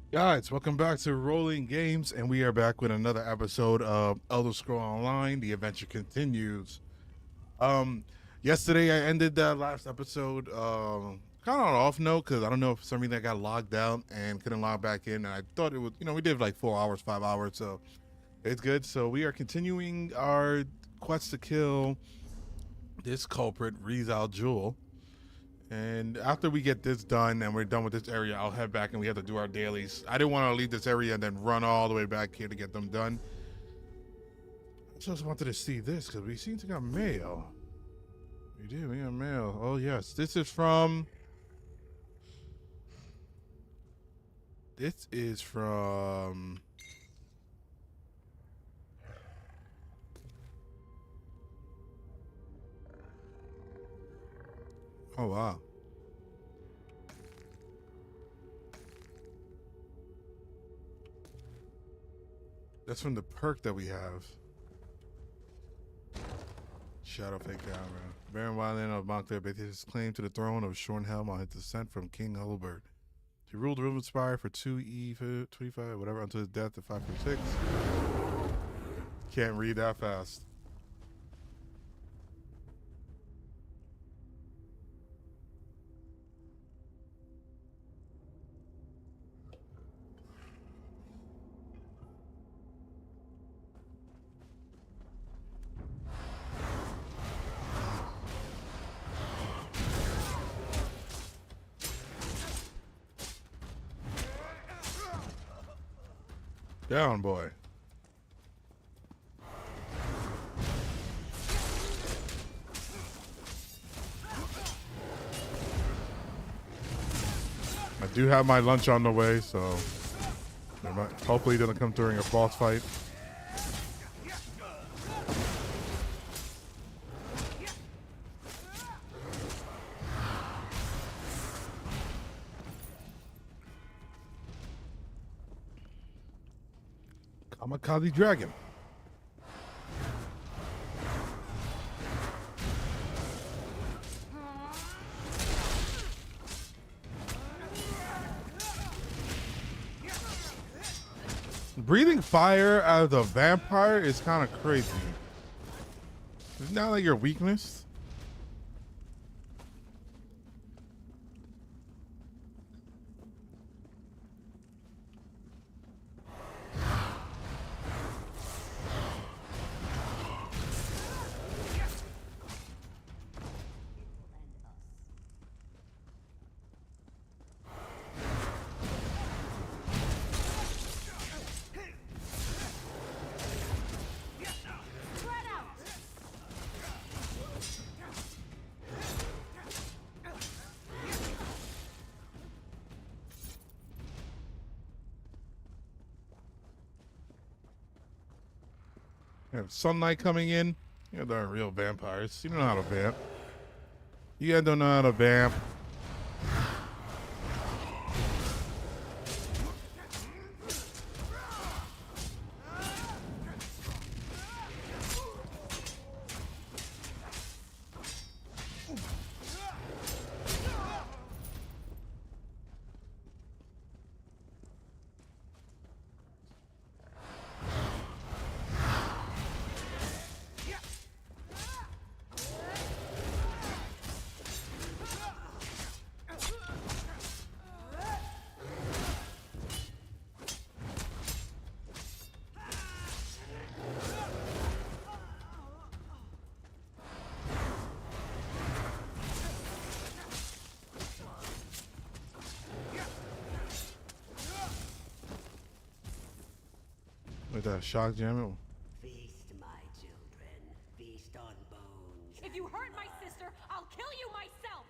Guys, welcome back to Rolling Games, and we are back with another episode of Elder Scroll Online. The adventure continues. Um, Yesterday I ended that last episode kind of on an off note because I don't know if for some reason I got logged out and couldn't log back in. And I thought it was, we did like 4 hours, 5 hours, so it's good. So we are continuing our quest to kill this culprit, Rizal Jewel. And after we get this done and we're done with this area, I'll head back and we have to do our dailies. I didn't want to leave this area and then run all the way back here to get them done. I just wanted to see this because we seem to got mail. We do, we got mail. Oh yes, this is from... Oh wow. That's from the perk that we have. Shadow fake down, man. Baron Wyland of Montclair based his claim to the throne of Shornhelm on his descent from King Hullbert. He ruled Riven Spire for 2E25, whatever, until his death at 546. Can't read that fast. Down, boy. I do have my lunch on the way, so hopefully it doesn't come during a boss fight. Kamikaze Dragon. Breathing fire as a vampire is kind of crazy. Isn't that like your weakness? You have sunlight coming in. You guys aren't real vampires. You don't know how to vamp. You guys don't know how to vamp. With that shock jam. Feast, my children. Feast on bones. If you hurt my sister, I'll kill you myself!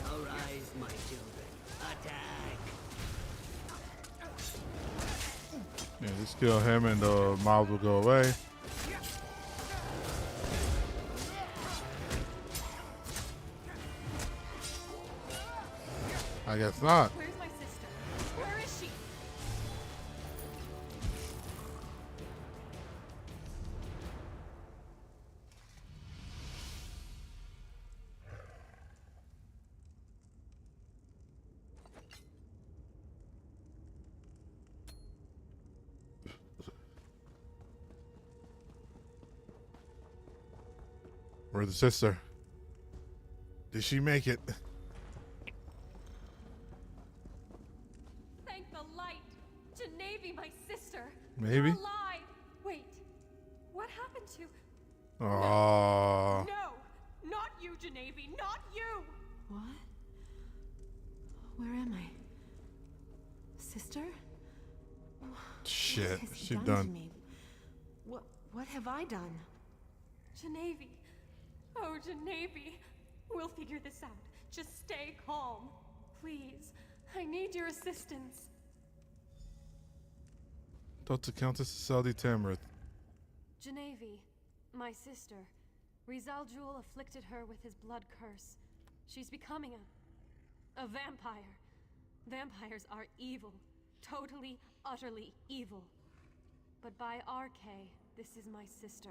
Arise, my children. Attack! Yeah, just kill him and the mobs will go away. I guess not. Where's my sister? Where is she? Where's the sister? Did she make it? Thank the light. Genevieve, my sister. Maybe. You're alive. Wait. What happened to... Aww. No. Not you, Genevieve. Not you. What? Where am I? Sister? Shit, What has he she done done. to me? What have I done? Genevieve. Oh, Genevieve. We'll figure this out. Just stay calm. Please. I need your assistance. Talk to Countess Saldi Tamriel. Genevieve, my sister. Rizal Jewel afflicted her with his blood curse. She's becoming a vampire. Vampires are evil. Totally, utterly evil. But by RK, this is my sister.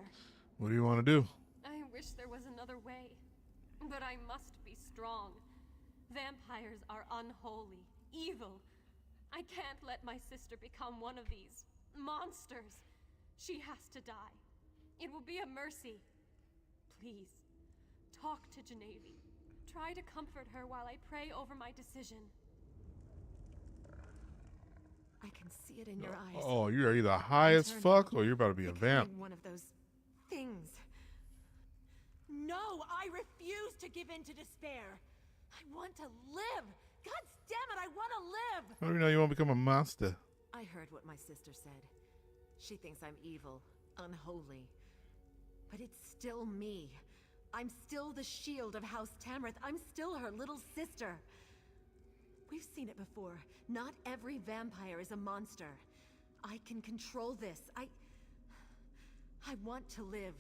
What do you want to do? I wish there was another way. But I must be strong. Vampires are unholy, evil. I can't let my sister become one of these monsters. She has to die. It will be a mercy. Please, talk to Genevieve. Try to comfort her while I pray over my decision. I can see it in your eyes. Oh, you're either high as fuck or you're about to be a vamp. Becoming one of those things. No, I refuse to give in to despair. I want to live. God damn it, I want to live. How do you know you won't become a monster? I heard what my sister said. She thinks I'm evil, unholy. But it's still me. I'm still the shield of House Tamriel. I'm still her little sister. We've seen it before. Not every vampire is a monster. I can control this. I want to live.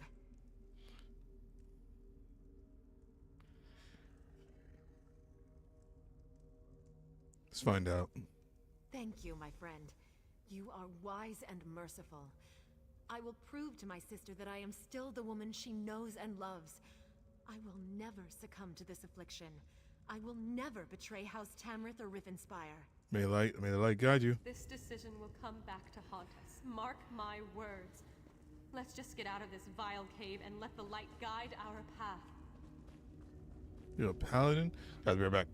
Let's find out. Thank you, my friend. You are wise and merciful. I will prove to my sister that I am still the woman she knows and loves. I will never succumb to this affliction. I will never betray House Tamriel or Rivenspire. May the light guide you. This decision will come back to haunt us. Mark my words. Let's just get out of this vile cave and let the light guide our path. You're a paladin? Guys, be right back.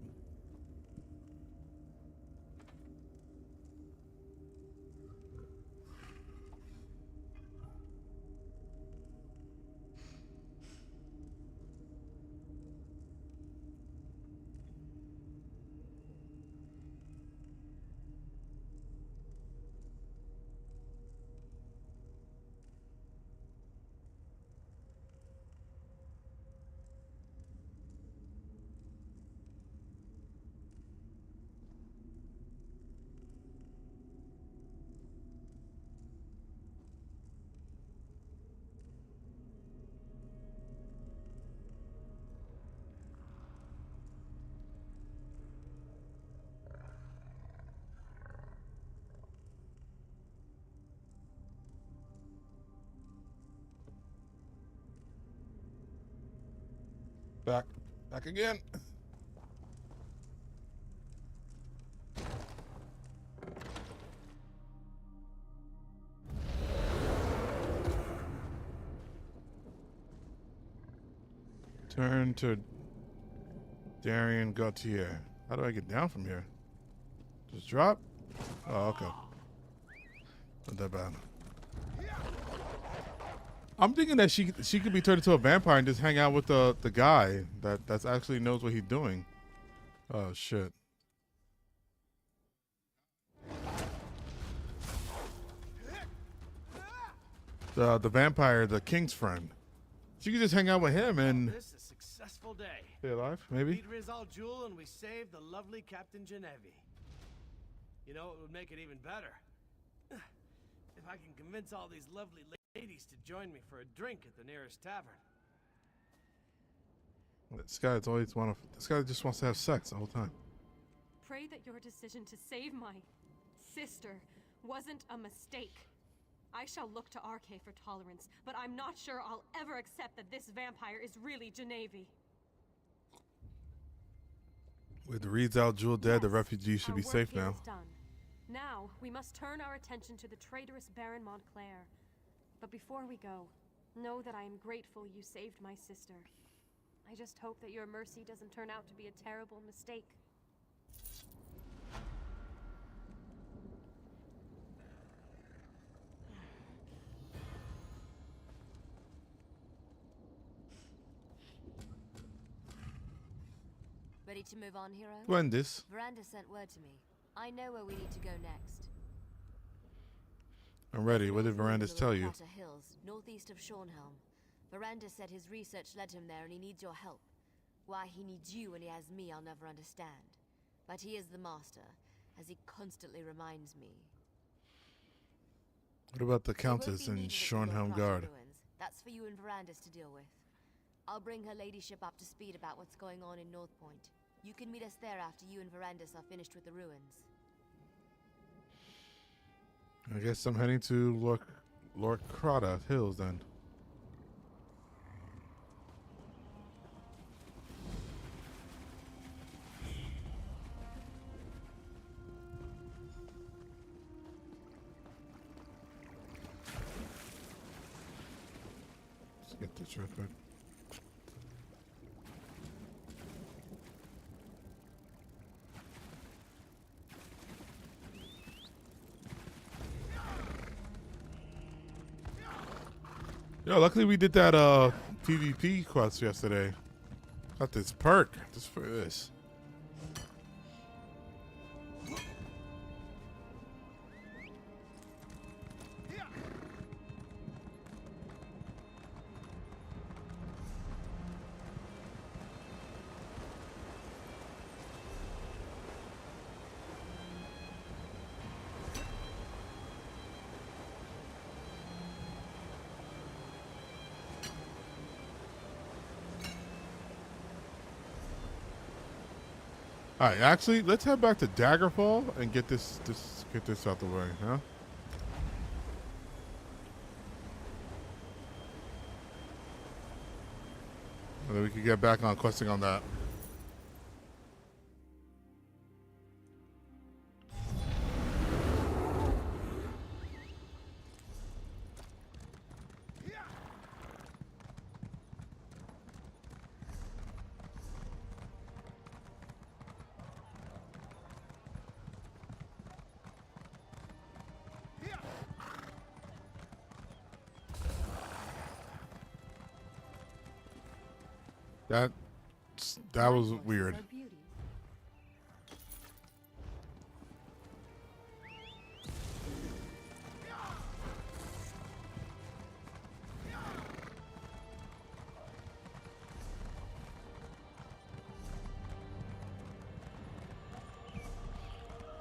Back again. Turn to Darian Gautier. How do I get down from here? Just drop? Oh, okay. Not that bad. I'm thinking that she could be turned into a vampire and just hang out with the guy that's actually knows what he's doing. Oh shit. The vampire, the king's friend. She could just hang out with him and This is a successful day. stay alive, maybe. Beat Rizal Jewel and we saved the lovely Captain Genevieve. You know, it would make it even better. If I can convince all these lovely ladies to join me for a drink at the nearest tavern. This guy just wants to have sex the whole time. Pray that your decision to save my sister wasn't a mistake. I shall look to RK for tolerance, but I'm not sure I'll ever accept that this vampire is really Genevieve. With the Reeds out, Jewel dead, the Yes, refugees should our be work safe here now. is done. Now, we must turn our attention to the traitorous Baron Montclair. But before we go, Know that I am grateful you saved my sister. I just hope that your mercy doesn't turn out to be a terrible mistake. Ready to move on, hero? Gwendis. Veranda sent word to me. I know where we need to go next. I'm ready. What did Verandas tell you? Hills, northeast of Shornhelm. Veranda said his research led him there and he needs your help. Why he needs you when he has me, I'll never understand. But he is the master, as he constantly reminds me. What about the Countess and Shornhelm Guard? Ruins. That's for you and Verandas to deal with. I'll bring her ladyship up to speed about what's going on in North Point. You can meet us there after you and Verandas are finished with the ruins. I guess I'm heading to Lord Crata Hills then. Let's get this real quick. Yo, luckily we did that PvP quest yesterday. Got this perk just for this. All right, actually, let's head back to Daggerfall and get this out the way, huh? And then we can get back on questing on that. That was weird.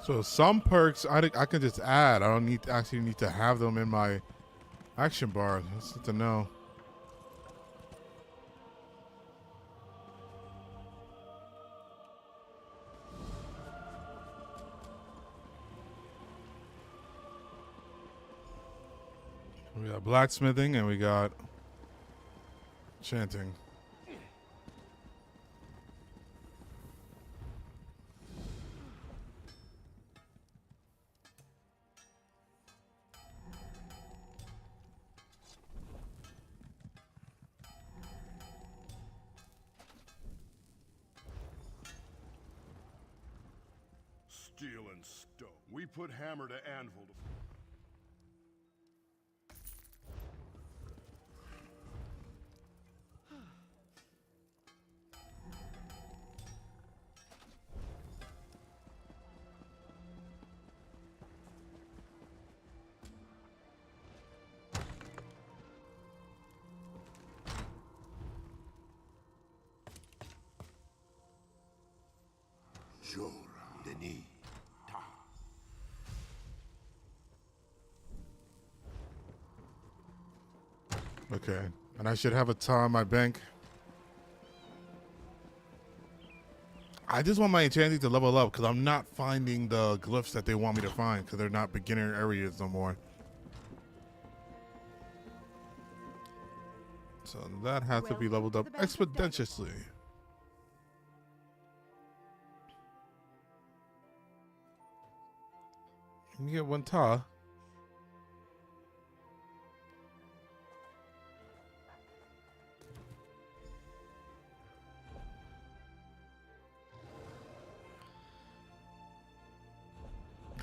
So some perks I can just add. I don't actually need to have them in my action bar. That's good to know. We got blacksmithing and we got chanting. Steel and stone. We put hammer to anvil to... Okay, and I should have a tar in my bank. I just want my enchanting to level up because I'm not finding the glyphs that they want me to find because they're not beginner areas no more. So that has to be leveled up expeditiously. You get one tar.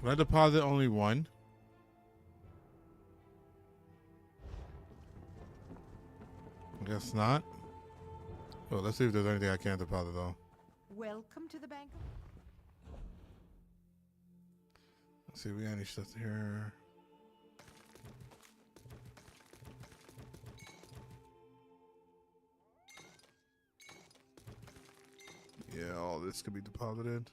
Can I deposit only one? I guess not. Well, let's see if there's anything I can't deposit though. Welcome to the bank. Let's see if we got any stuff here. Yeah, all this could be deposited.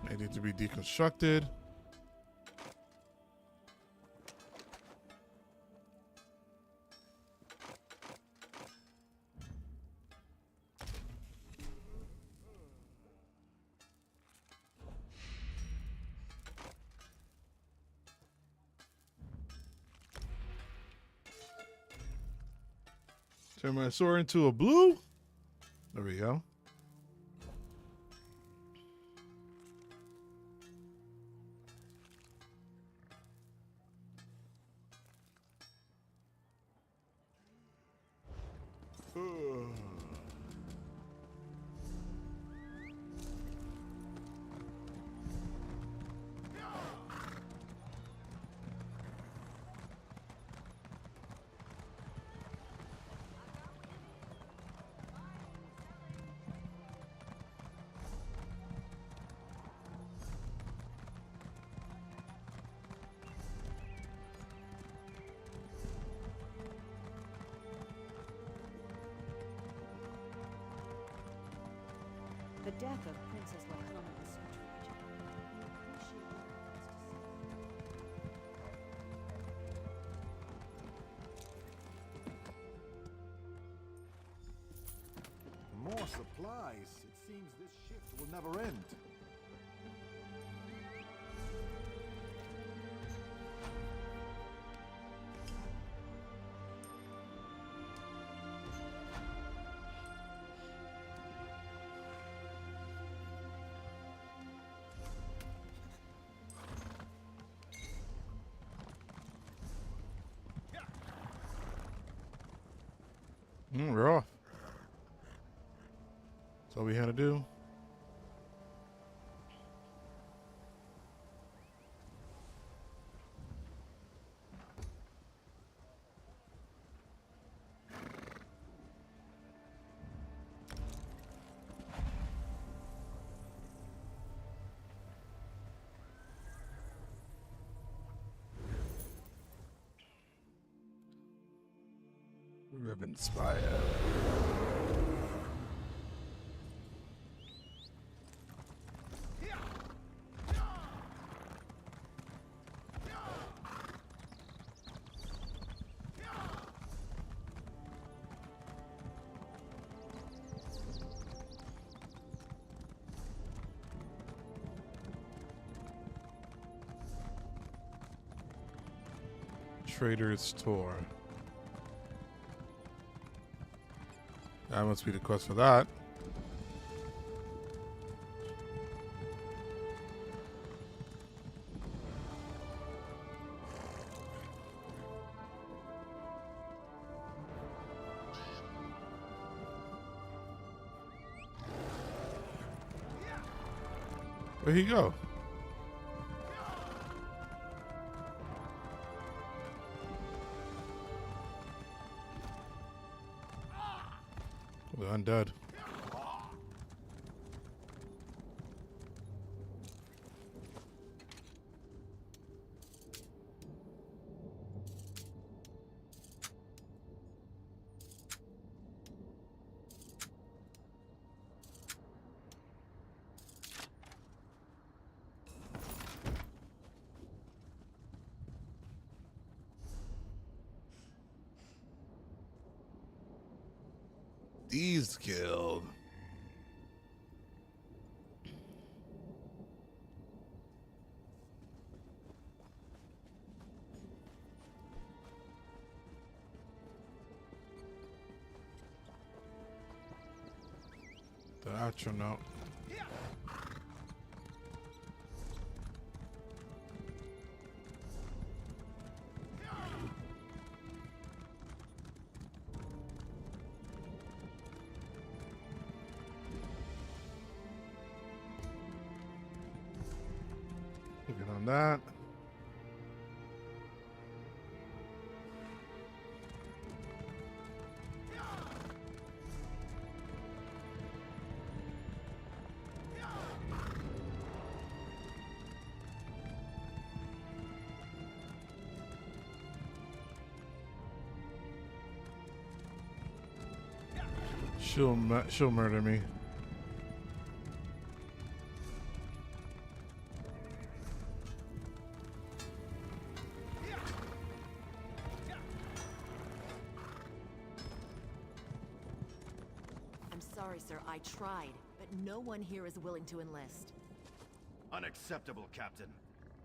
They need to be deconstructed. Turn my sword into a blue. There we go. The death of Princess Lakana was so tragic. We appreciate your efforts to More supplies. It seems this shift will never end. We're off. That's all we had to do. Ribbon Spire. Trader's Tour. That must be the quest for that. Where'd he go? The undead. These killed. The astronaut. on that. She'll murder me. I'm sorry, sir. I tried, but no one here is willing to enlist. Unacceptable, Captain.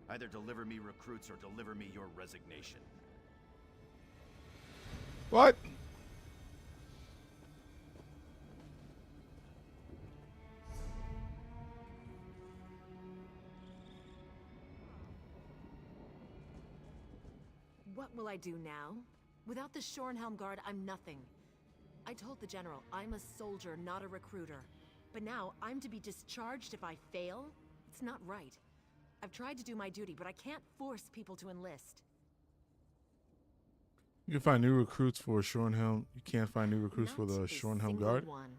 Either deliver me recruits or deliver me your resignation. What? What will I do now? Without the Shornhelm Guard, I'm nothing. I told the General I'm a soldier, not a recruiter. But now I'm to be discharged if I fail? It's not right. I've tried to do my duty, but I can't force people to enlist. You can find new recruits for Shornhelm. You can't find new recruits for the Not a Shornhelm single Guard. one.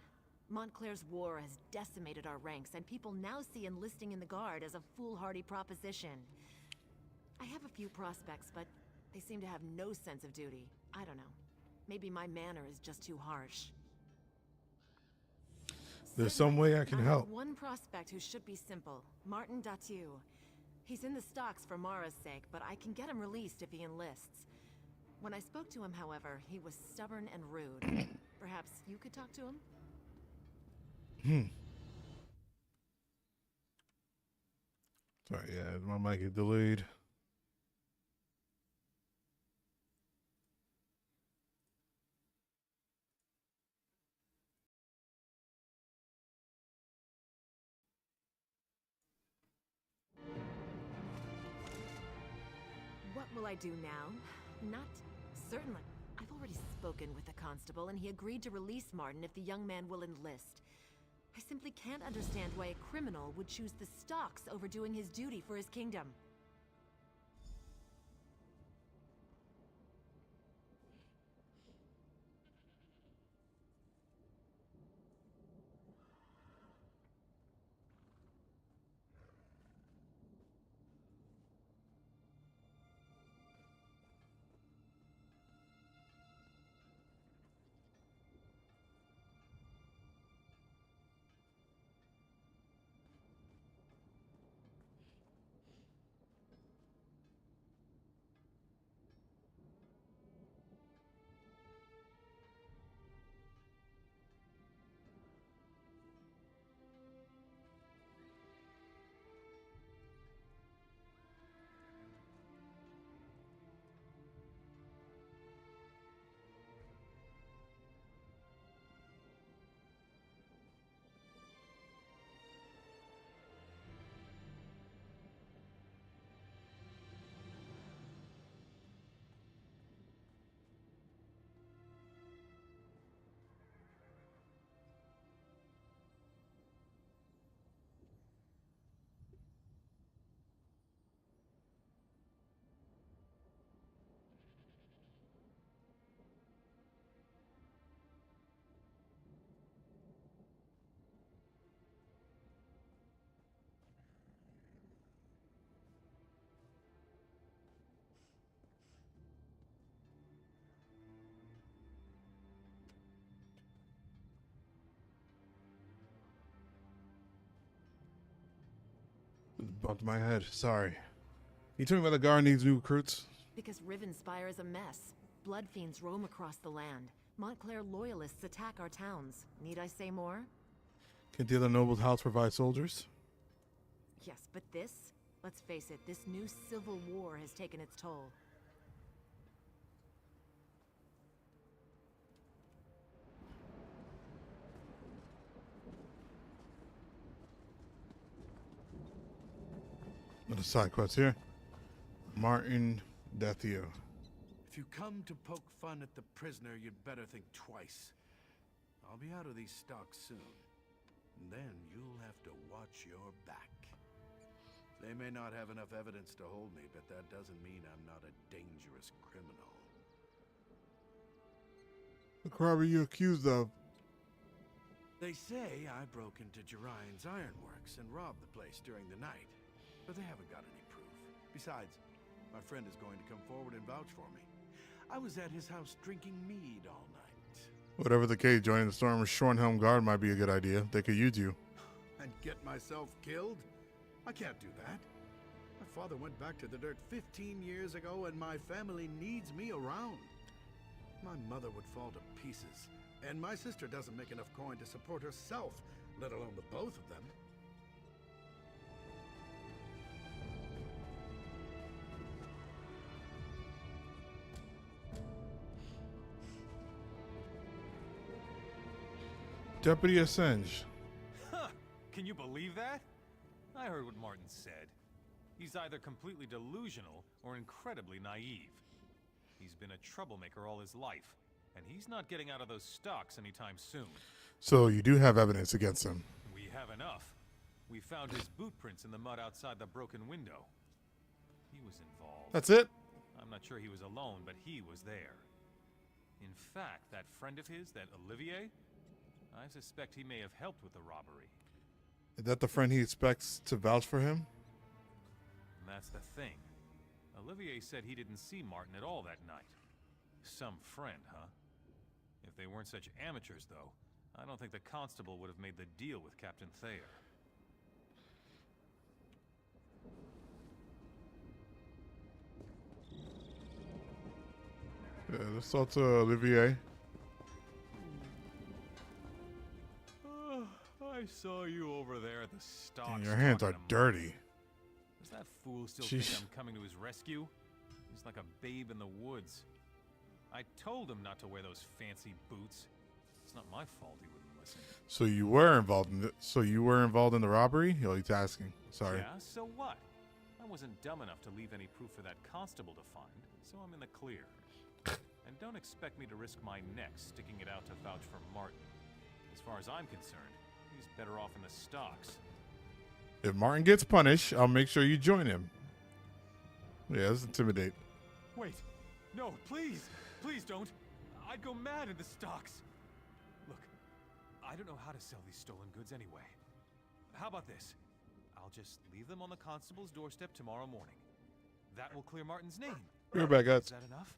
Montclair's war has decimated our ranks, and people now see enlisting in the Guard as a foolhardy proposition. I have a few prospects, but they seem to have no sense of duty. I don't know. Maybe my manner is just too harsh. There's some way I can have help. one prospect who should be simple. Martin Datu. He's in the stocks for Mara's sake, but I can get him released if he enlists. When I spoke to him, however, he was stubborn and rude. Perhaps you could talk to him? Sorry, yeah, my mic is delayed. What will I do now? Not certainly. I've already spoken with the constable, and he agreed to release Martin if the young man will enlist. I simply can't understand why a criminal would choose the stocks over doing his duty for his kingdom. Bumped my head. Sorry. You told me about the guard needs new recruits? Because Rivenspire is a mess. Blood fiends roam across the land. Montclair loyalists attack our towns. Need I say more? Can the other nobles' house provide soldiers? Yes, but this? Let's face it, this new civil war has taken its toll. Another side quest here. Martin Dethio. If you come to poke fun at the prisoner, you'd better think twice. I'll be out of these stocks soon. And then you'll have to watch your back. They may not have enough evidence to hold me, but that doesn't mean I'm not a dangerous criminal. What crime are you accused of? They say I broke into Jerion's ironworks and robbed the place during the night, but they haven't got any proof. Besides, my friend is going to come forward and vouch for me. I was at his house drinking mead all night. Whatever the case, joining the Storm's Shornhelm Guard might be a good idea. They could use you. And get myself killed? I can't do that. My father went back to the dirt 15 years ago, and my family needs me around. My mother would fall to pieces, and my sister doesn't make enough coin to support herself, let alone the both of them. Deputy Assange. Huh! Can you believe that? I heard what Martin said. He's either completely delusional or incredibly naive. He's been a troublemaker all his life, and he's not getting out of those stocks anytime soon. So you do have evidence against him. We have enough. We found his boot prints in the mud outside the broken window. He was involved. That's it? I'm not sure he was alone, but he was there. In fact, that friend of his, that Olivier, I suspect he may have helped with the robbery. Is that the friend he expects to vouch for him? And that's the thing. Olivier said he didn't see Martin at all that night. Some friend, huh? If they weren't such amateurs, though, I don't think the constable would have made the deal with Captain Thayer. Yeah, let's talk to Olivier. I saw you over there at the stocks. Damn, your hands are dirty. Does that fool still Sheesh. think I'm coming to his rescue? He's like a babe in the woods. I told him not to wear those fancy boots. It's not my fault he wouldn't listen. So you were involved in the robbery? Oh, he's asking. Sorry. Yeah, so what? I wasn't dumb enough to leave any proof for that constable to find, so I'm in the clear. And don't expect me to risk my neck sticking it out to vouch for Martin. As far as I'm concerned, he's better off in the stocks. If Martin gets punished, I'll make sure you join him. Yeah, let's intimidate. Wait, no, please, please don't. I'd go mad in the stocks. Look, I don't know how to sell these stolen goods anyway. How about this? I'll just leave them on the constable's doorstep tomorrow morning. That will clear Martin's name. You're back, guys. Is that enough?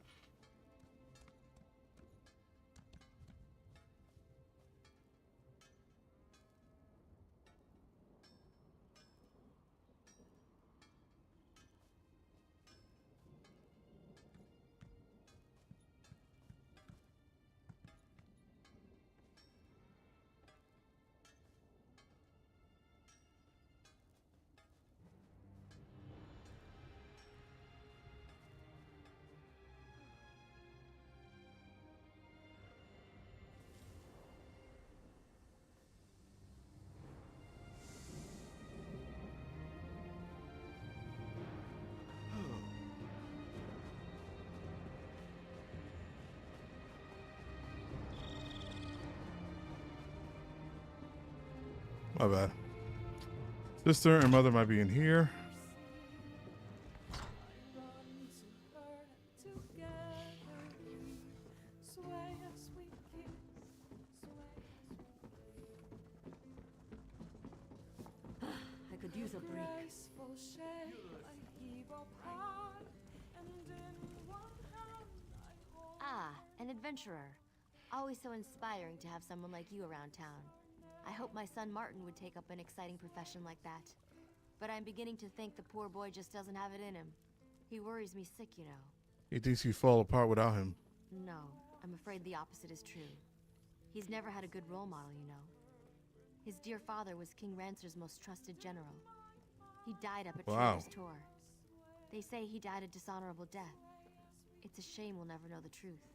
My bad. Sister and mother might be in here. I could use a break. Ah, an adventurer. Always so inspiring to have someone like you around town. I hope my son Martin would take up an exciting profession like that. But I'm beginning to think the poor boy just doesn't have it in him. He worries me sick, you know. He thinks he'd fall apart without him. No, I'm afraid the opposite is true. He's never had a good role model, you know. His dear father was King Rancer's most trusted general. He died up at Trader's Tor. They say he died a dishonorable death. It's a shame we'll never know the truth.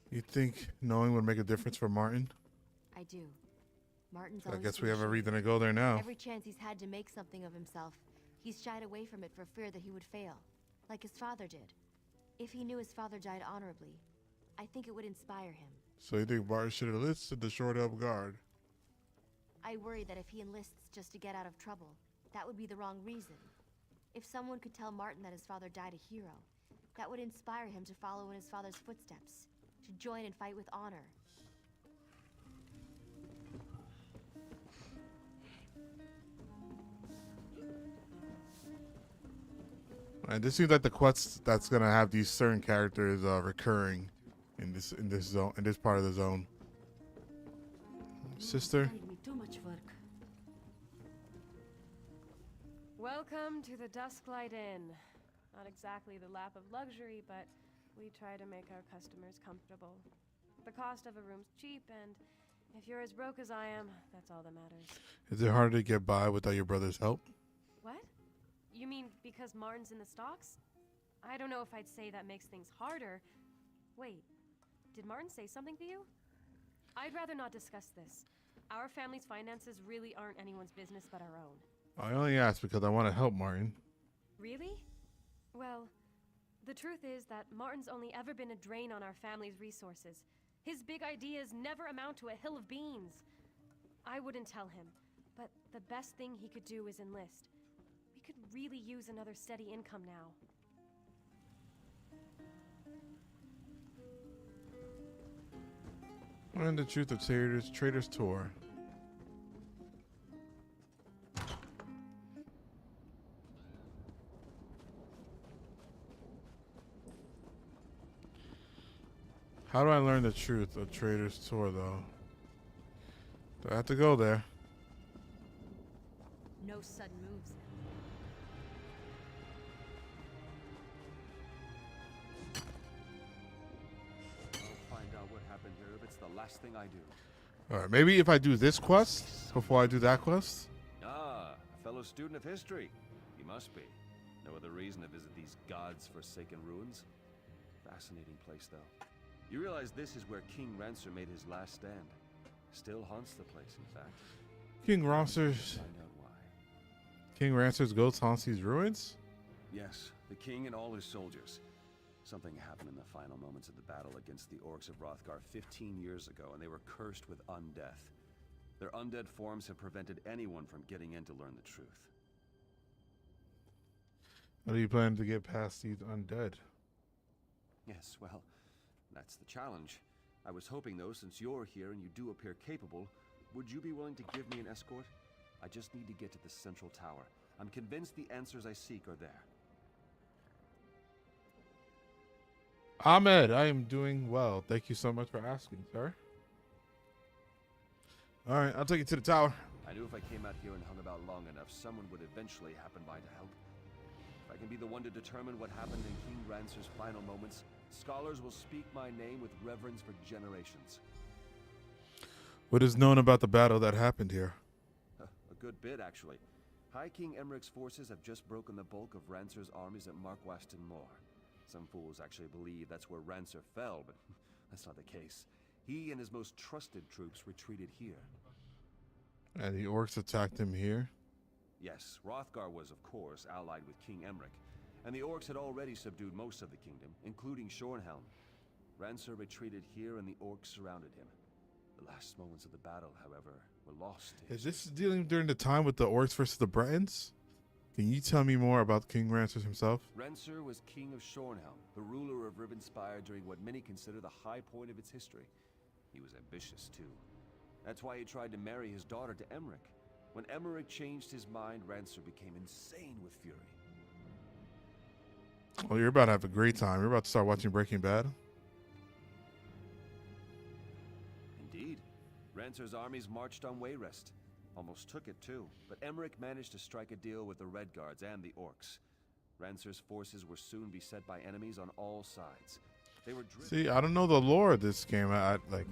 You think knowing would make a difference for Martin? I do. Martin's I always guess been we have a shy. reason to go there now. Every chance he's had to make something of himself, he's shied away from it for fear that he would fail, like his father did. If he knew his father died honorably, I think it would inspire him. So you think Martin should have enlisted the Short Elf Guard? I worry that if he enlists just to get out of trouble, that would be the wrong reason. If someone could tell Martin that his father died a hero, that would inspire him to follow in his father's footsteps, to join and fight with honor. And this seems like the quest that's gonna have these certain characters recurring in this zone, in this part of the zone. Sister. Too much work. Welcome to the Dusklight Inn. Not exactly the lap of luxury, but we try to make our customers comfortable. The cost of a room's cheap, and if you're as broke as I am, that's all that matters. Is it harder to get by without your brother's help? What? You mean because Martin's in the stocks? I don't know if I'd say that makes things harder. Wait, did Martin say something to you? I'd rather not discuss this. Our family's finances really aren't anyone's business but our own. I only asked because I want to help Martin. Really? Well, the truth is that Martin's only ever been a drain on our family's resources. His big ideas never amount to a hill of beans. I wouldn't tell him, but the best thing he could do is enlist. We could really use another steady income now. And the truth of Trader's Tour. How do I learn the truth of Trader's Tour, though? Do I have to go there? No sudden moves. I'll find out what happened here if it's the last thing I do. Alright, maybe if I do this quest before I do that quest? Ah, a fellow student of history. You must be. No other reason to visit these God's forsaken ruins? Fascinating place, though. You realize this is where King Rancer made his last stand. Still haunts the place, in fact. King Rancer's... Find out why. King Rancer's ghost haunts these ruins? Yes, the king and all his soldiers. Something happened in the final moments of the battle against the orcs of Hrothgar 15 years ago, and they were cursed with undeath. Their undead forms have prevented anyone from getting in to learn the truth. How do you plan to get past these undead? Yes, well, that's the challenge. I was hoping, though, since you're here and you do appear capable, would you be willing to give me an escort? I just need to get to the central tower. I'm convinced the answers I seek are there. Ahmed, I am doing well. Thank you so much for asking, sir. Alright, I'll take you to the tower. I knew if I came out here and hung about long enough, someone would eventually happen by to help. If I can be the one to determine what happened in King Rancer's final moments, scholars will speak my name with reverence for generations. What is known about the battle that happened here? A good bit, actually. High King Emmerich's forces have just broken the bulk of Rancer's armies at Markwaston Moor. Some fools actually believe that's where Rancer fell, but that's not the case. He and his most trusted troops retreated here. And the orcs attacked him here? Yes, Hrothgar was, of course, allied with King Emmerich, and the orcs had already subdued most of the kingdom, including Shornhelm. Rancer retreated here and the orcs surrounded him. The last moments of the battle, however, were lost. Is this dealing during the time with the orcs versus the Bretons? Can you tell me more about King Rancer himself? Rancer was king of Shornhelm, the ruler of Rivenspire during what many consider the high point of its history. He was ambitious, too. That's why he tried to marry his daughter to Emmerich. When Emmerich changed his mind, Rancer became insane with fury. Oh, you're about to have a great time. You're about to start watching Breaking Bad. Indeed. Rancer's armies marched on Wayrest. Almost took it, too. But Emmerich managed to strike a deal with the Red Guards and the orcs. Rancer's forces were soon beset by enemies on all sides. They were driven... See, I don't know the lore of this game. Like,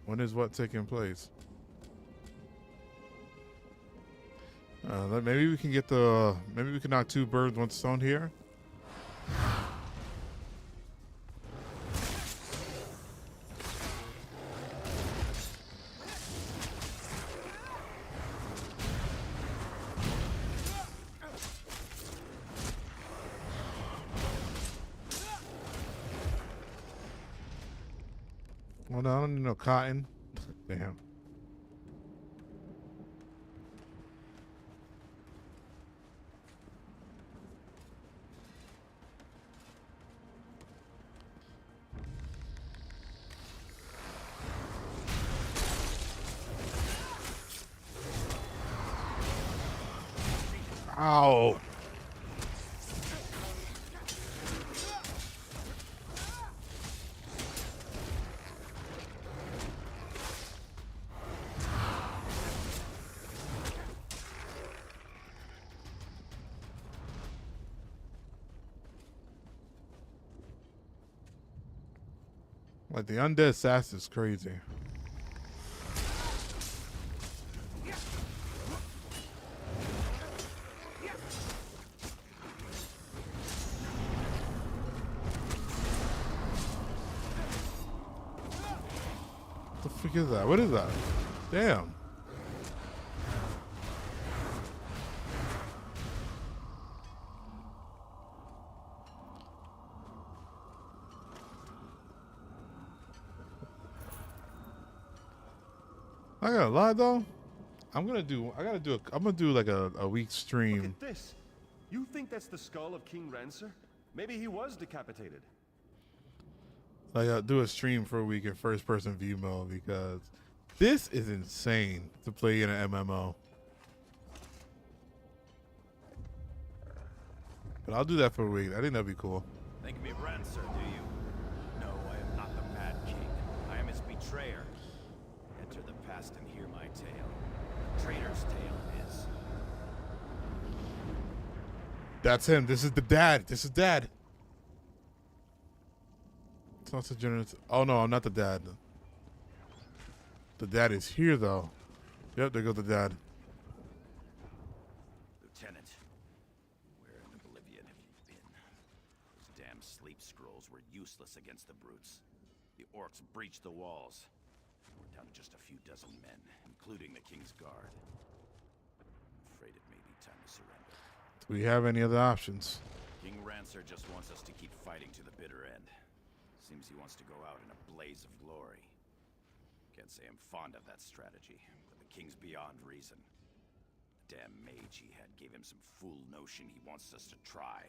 when is what taking place? Maybe we can get the... Maybe we can knock two birds, one stone here. Well, no, I don't need no cotton. Damn. Ow. Like, the undead sass is crazy. What the fuck is that? What is that? Damn. I gotta lie though. I'm gonna do like a week stream. Look at this. You think that's the skull of King Rancer? Maybe he was decapitated. Like, I'll do a stream for a week in first person view mode because this is insane to play in an MMO. But I'll do that for a week. I think that'd be cool. Think me Rancer, do you? No, I am not the Mad King. I am his betrayer. Enter the past and hear my tale. A traitor's tale is. That's him. This is the dad. This is dad. It's not so generous. Oh no, I'm not the dad. The dad is here though. Yep, there goes the dad. Lieutenant, where in oblivion have you been? Those damn sleep scrolls were useless against the brutes. The orcs breached the walls. We're down to just a few dozen men, including the King's Guard. I'm afraid it may be time to surrender. Do we have any other options? King Rancer just wants us to keep fighting to the bitter end. Seems he wants to go out in a blaze of glory. Can't say I'm fond of that strategy, but the King's beyond reason. The damn mage he had gave him some fool notion he wants us to try.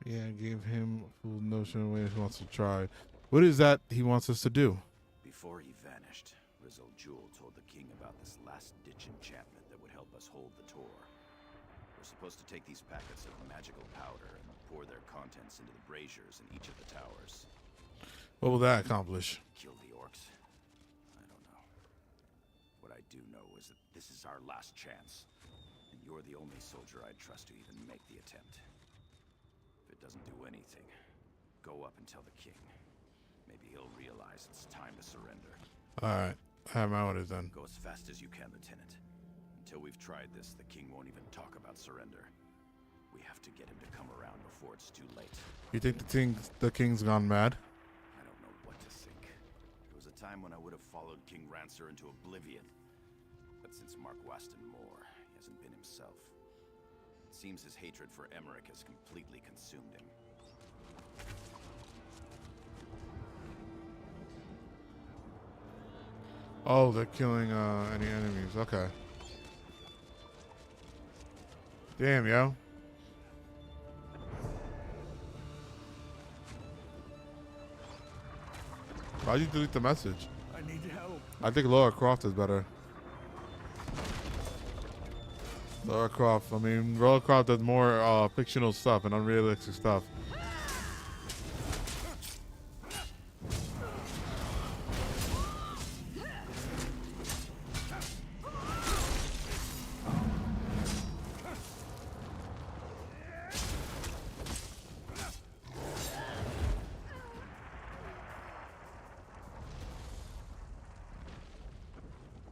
Yeah, gave him a full notion of what he wants to try. What is that he wants us to do? Before he vanished, Rizzo Jewel told the King about this last-ditch enchantment that would help us hold the Tor. We're supposed to take these packets of magical powder and pour their contents into the braziers in each of the towers. What will that accomplish? Kill the orcs? I don't know. What I do know is that this is our last chance, and you're the only soldier I'd trust to even make the attempt. If it doesn't do anything, go up and tell the King. Maybe he'll realize it's time to surrender. Alright, I have my orders then. Go as fast as you can, Lieutenant. Until we've tried this, the King won't even talk about surrender. We have to get him to come around before it's too late. You think the king's gone mad? I don't know what to think. There was a time when I would have followed King Rancer into oblivion. But since Mark Waston Moore, he hasn't been himself. It seems his hatred for Emmerich has completely consumed him. Oh, they're killing any enemies. Okay. Damn, yo. Why'd you delete the message? I need help. I think Laura Croft is better. Laura Croft. I mean, Laura Croft does more fictional stuff and unrealistic stuff.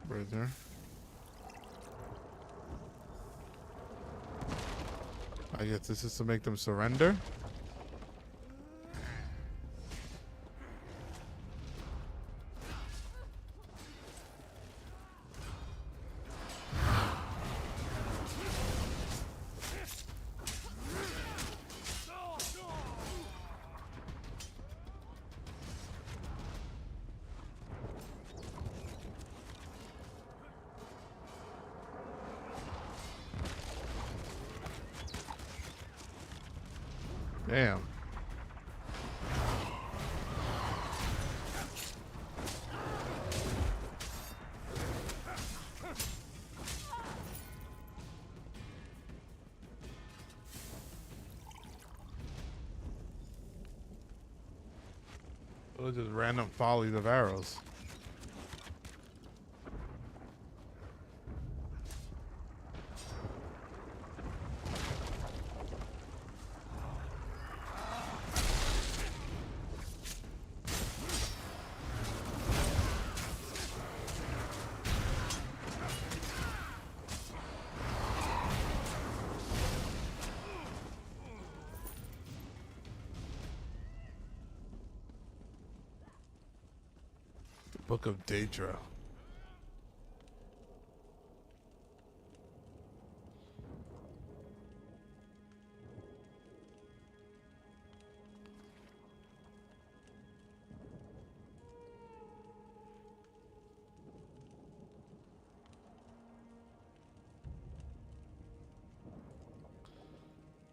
Right there. I guess this is to make them surrender. Damn. Those are just random volleys of arrows. Book of Daedra.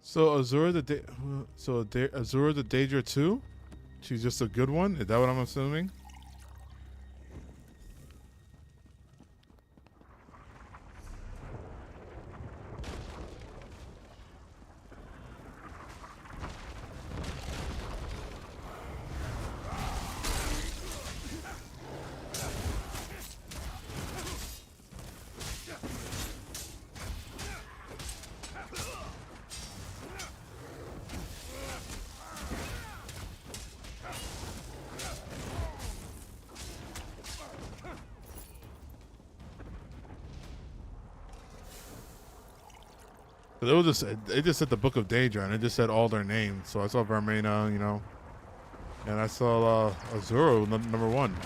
So Azura Azura the Daedra 2? She's just a good one? Is that what I'm assuming? It just said the Book of Daedra, and it just said all their names. So I saw Vermena, you know, and I saw Azura number 1.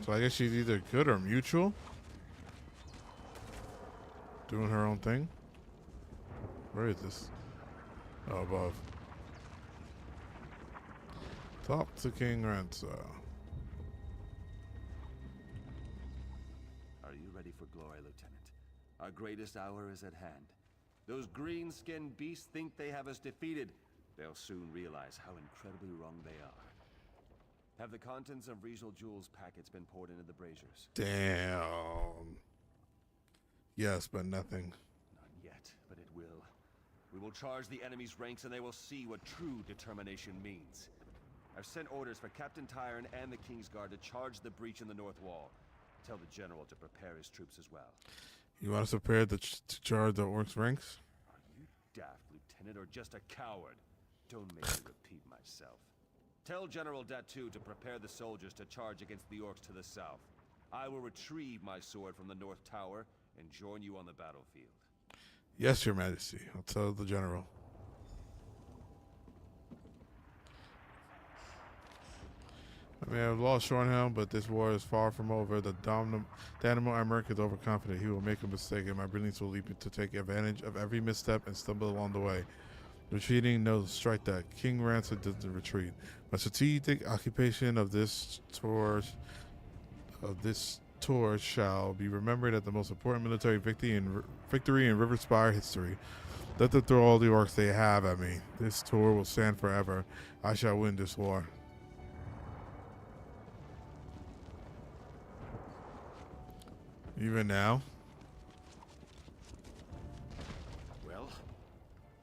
So I guess she's either good or mutual, doing her own thing. Where is this? Oh, above. Talk to King Ransa. Glory, Lieutenant. Our greatest hour is at hand. Those green-skinned beasts think they have us defeated. They'll soon realize how incredibly wrong they are. Have the contents of regional jewels packets been poured into the braziers? Damn. Yes, but nothing. Not yet, but it will. We will charge the enemy's ranks and they will see what true determination means. I've sent orders for Captain Tyrone and the King's Guard to charge the breach in the north wall. Tell the general to prepare his troops as well. You want us to prepare to charge the orcs' ranks? Are you daft, Lieutenant, or just a coward? Don't make me repeat myself. Tell General Datu to prepare the soldiers to charge against the orcs to the south. I will retrieve my sword from the north tower and join you on the battlefield. Yes, Your Majesty. I'll tell the general. I may have lost Shornhelm, but this war is far from over. The Dynamo America is overconfident. He will make a mistake, and my brilliance will lead me to take advantage of every misstep and stumble along the way. Retreating, no, strike that. King Ransom doesn't retreat. My strategic occupation of this tour shall be remembered as the most important military victory in Riverspire history. Let them throw all the orcs they have at me. This tour will stand forever. I shall win this war. Even now? Well,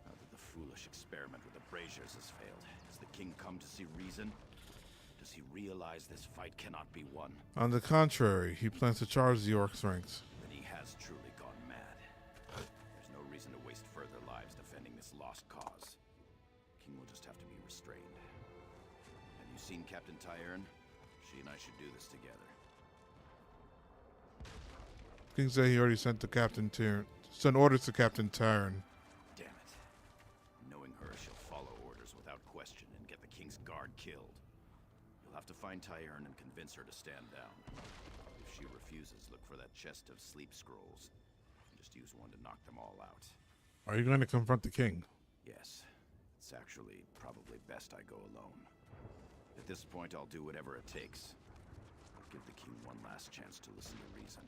now that the foolish experiment with the braziers has failed, has the king come to see reason? Does he realize this fight cannot be won? On the contrary, he plans to charge the orcs' ranks. Then he has truly gone mad. There's no reason to waste further lives defending this lost cause. King will just have to be restrained. Have you seen Captain Tyrone? She and I should do this together. King said he already sent orders to Captain Tyrone. Damn it. Knowing her, she'll follow orders without question and get the King's Guard killed. You'll have to find Tyrone and convince her to stand down. If she refuses, look for that chest of sleep scrolls. And just use one to knock them all out. Are you going to confront the king? Yes. It's actually probably best I go alone. At this point, I'll do whatever it takes. I'll give the king one last chance to listen to reason.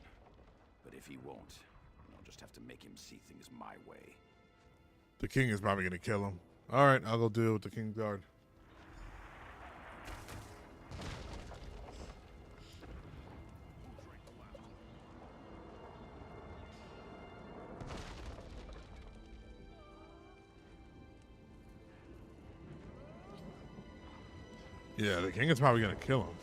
But if he won't, I'll just have to make him see things my way. The king is probably going to kill him. All right, I'll go deal with the King's Guard. Yeah, the king is probably gonna kill him.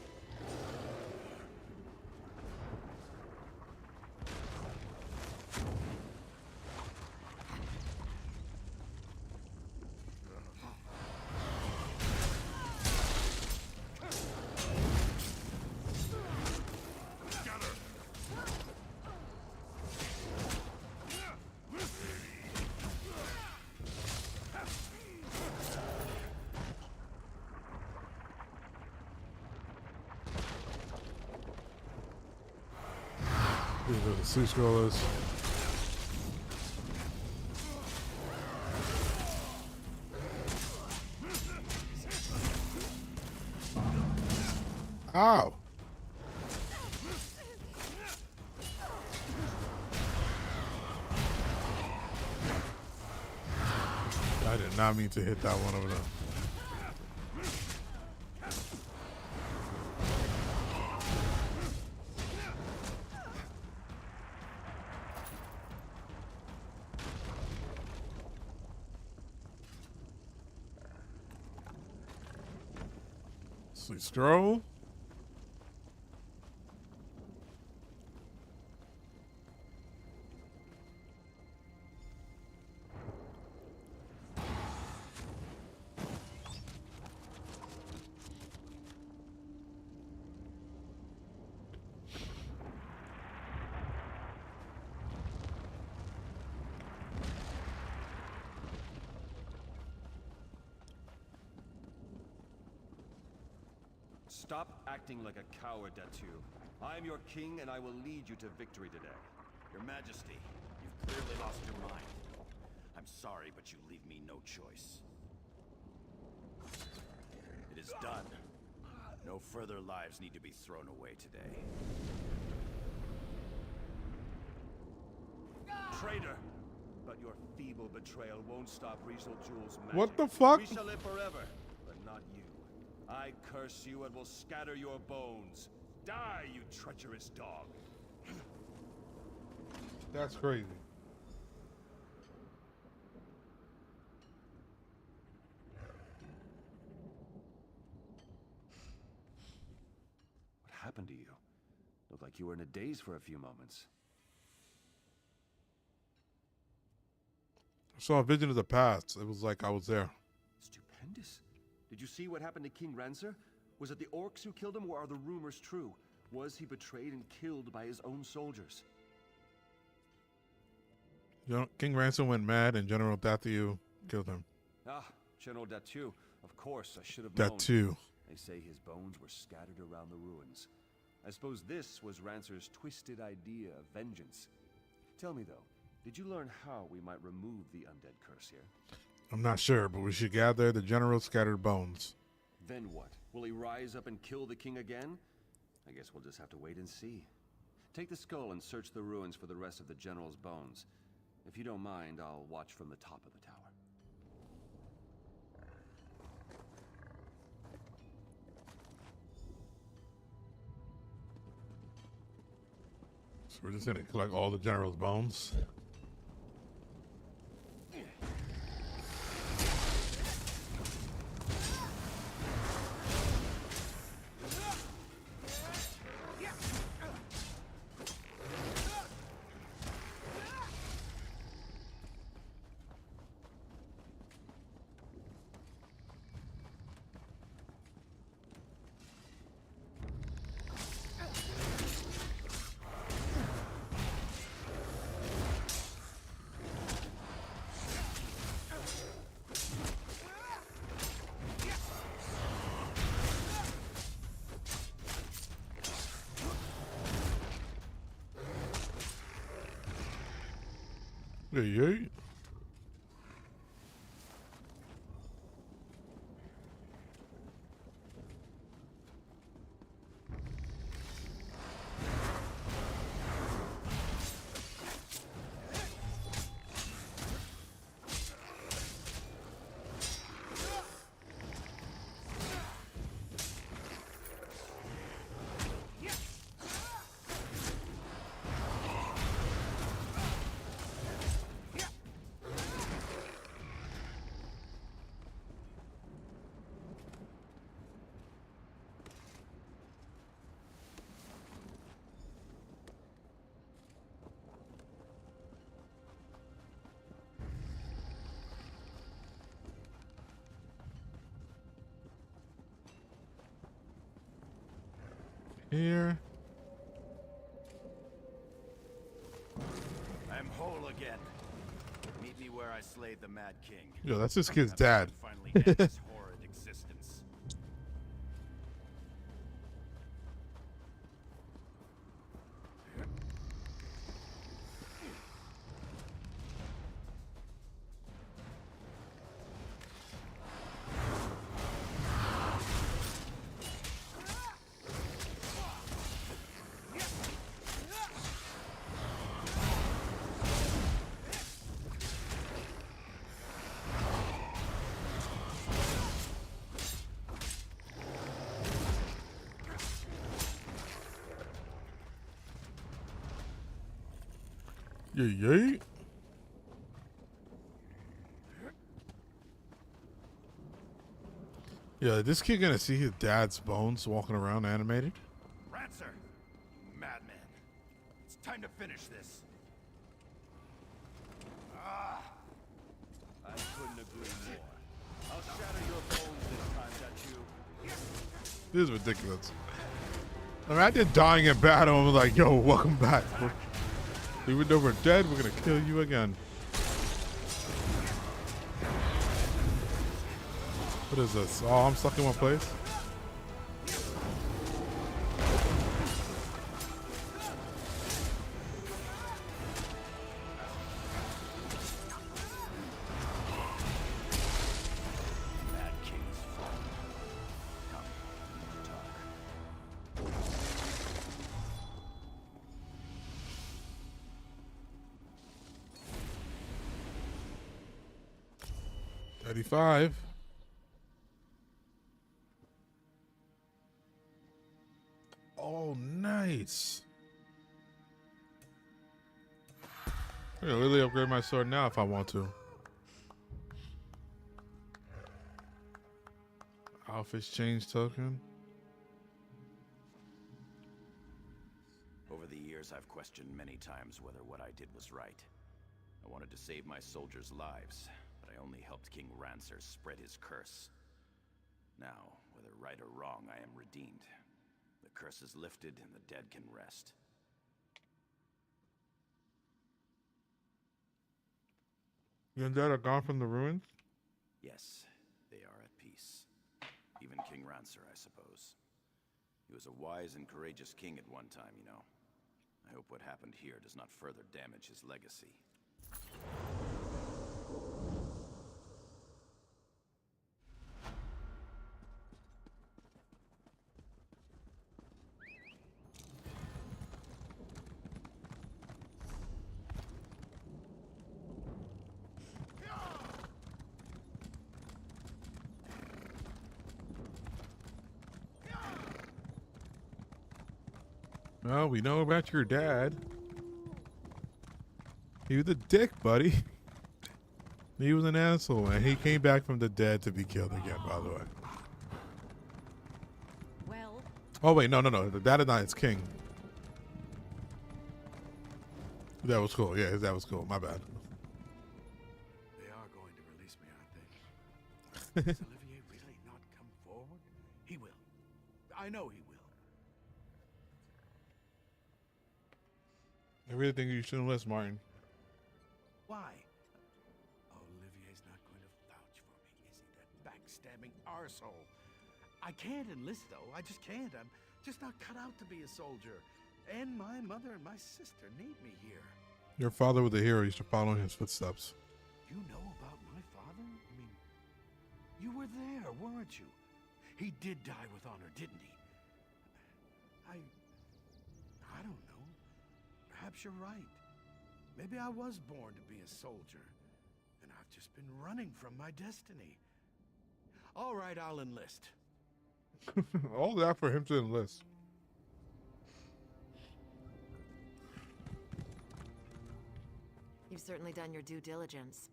These are the sea scrollers. Ow! I did not mean to hit that one over there. Sweet scroll. Stop acting like a coward, Datu. I am your king, and I will lead you to victory today. Your Majesty, you've clearly lost your mind. I'm sorry, but you leave me no choice. It is done. No further lives need to be thrown away today. Traitor! But your feeble betrayal won't stop Rizal Jul's magic. What the fuck? We shall live forever, but not you. I curse you and will scatter your bones. Die, you treacherous dog. That's crazy. What happened to you? Looked like you were in a daze for a few moments. I saw a vision of the past. It was like I was there. Stupendous. Did you see what happened to King Rancer? Was it the orcs who killed him, or are the rumors true? Was he betrayed and killed by his own soldiers? King Ransom went mad and General Datu killed him. Ah, General Datu. Of course, I should have known. Datu. They say his bones were scattered around the ruins. I suppose this was Rancer's twisted idea of vengeance. Tell me, though, did you learn how we might remove the undead curse here? I'm not sure, but we should gather the general's scattered bones. Then what? Will he rise up and kill the king again? I guess we'll just have to wait and see. Take the skull and search the ruins for the rest of the general's bones. If you don't mind, I'll watch from the top of the tower. So we're just gonna collect all the general's bones. Hey. here. I'm whole again. Meet me where I slayed the Mad King. Yo, that's this kid's dad. Finally end this horrid existence. Yay. Yeah, this kid gonna see his dad's bones walking around animated? Rancer! Madman. It's time to finish this. Ah! I couldn't agree more. I'll shatter your bones this time, that you. This is ridiculous. Imagine dying in battle and was like, yo, welcome back. Even though we're dead, we're gonna kill you again. What is this? Oh, I'm stuck in one place. Mad King's fault. Come, talk. 35. Oh, nice. I can really upgrade my sword now if I want to. Outfit change token. Over the years, I've questioned many times whether what I did was right. I wanted to save my soldiers' lives, but I only helped King Rancer spread his curse. Now, whether right or wrong, I am redeemed. The curse is lifted and the dead can rest. Your dad are gone from the ruins? Yes, they are at peace. Even King Rancer, I suppose. He was a wise and courageous king at one time, you know. I hope what happened here does not further damage his legacy. Well, we know about your dad. He was a dick, buddy. He was an asshole, and he came back from the dead to be killed again, by the way. Well. Oh, wait, no. The dad is not his king. That was cool. Yeah, that was cool. My bad. They are going to release me, aren't they? Does Olivier really not come forward? He will. I know he will. I really think you should enlist, Martin. Why? Olivier's not going to vouch for me, is he? That backstabbing arsehole. I can't enlist, though. I just can't. I'm just not cut out to be a soldier. And my mother and my sister need me here. Your father was a hero. You should follow in his footsteps. You know about my father? I mean, you were there, weren't you? He did die with honor, didn't he? I don't know. Perhaps you're right. Maybe I was born to be a soldier, and I've just been running from my destiny. All right, I'll enlist. All that for him to enlist. You've certainly done your due diligence.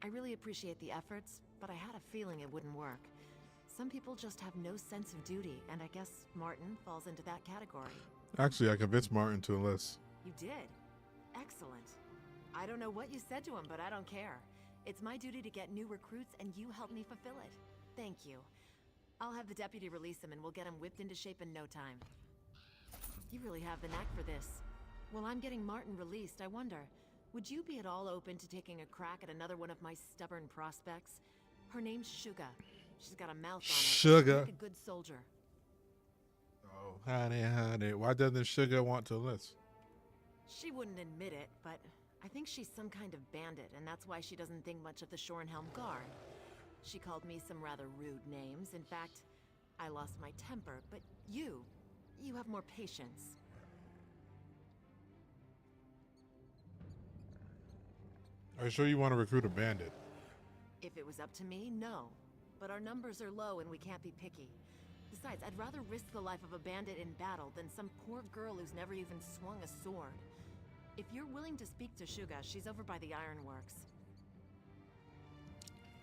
I really appreciate the efforts, but I had a feeling it wouldn't work. Some people just have no sense of duty, and I guess Martin falls into that category. Actually, I convinced Martin to enlist. You did? Excellent. I don't know what you said to him, but I don't care. It's my duty to get new recruits, and you helped me fulfill it. Thank you. I'll have the deputy release him, and we'll get him whipped into shape in no time. You really have the knack for this. Well, I'm getting Martin released. I wonder, would you be at all open to taking a crack at another one of my stubborn prospects? Her name's Suga. She's got a mouth on her. Suga. Like a good soldier. Oh, honey. Why doesn't Sugar want to enlist? She wouldn't admit it, but I think she's some kind of bandit, and that's why she doesn't think much of the Shornhelm Guard. She called me some rather rude names. In fact, I lost my temper, but you have more patience. Are you sure you want to recruit a bandit? If it was up to me, no. But our numbers are low and we can't be picky. Besides, I'd rather risk the life of a bandit in battle than some poor girl who's never even swung a sword. If you're willing to speak to Suga, she's over by the Ironworks.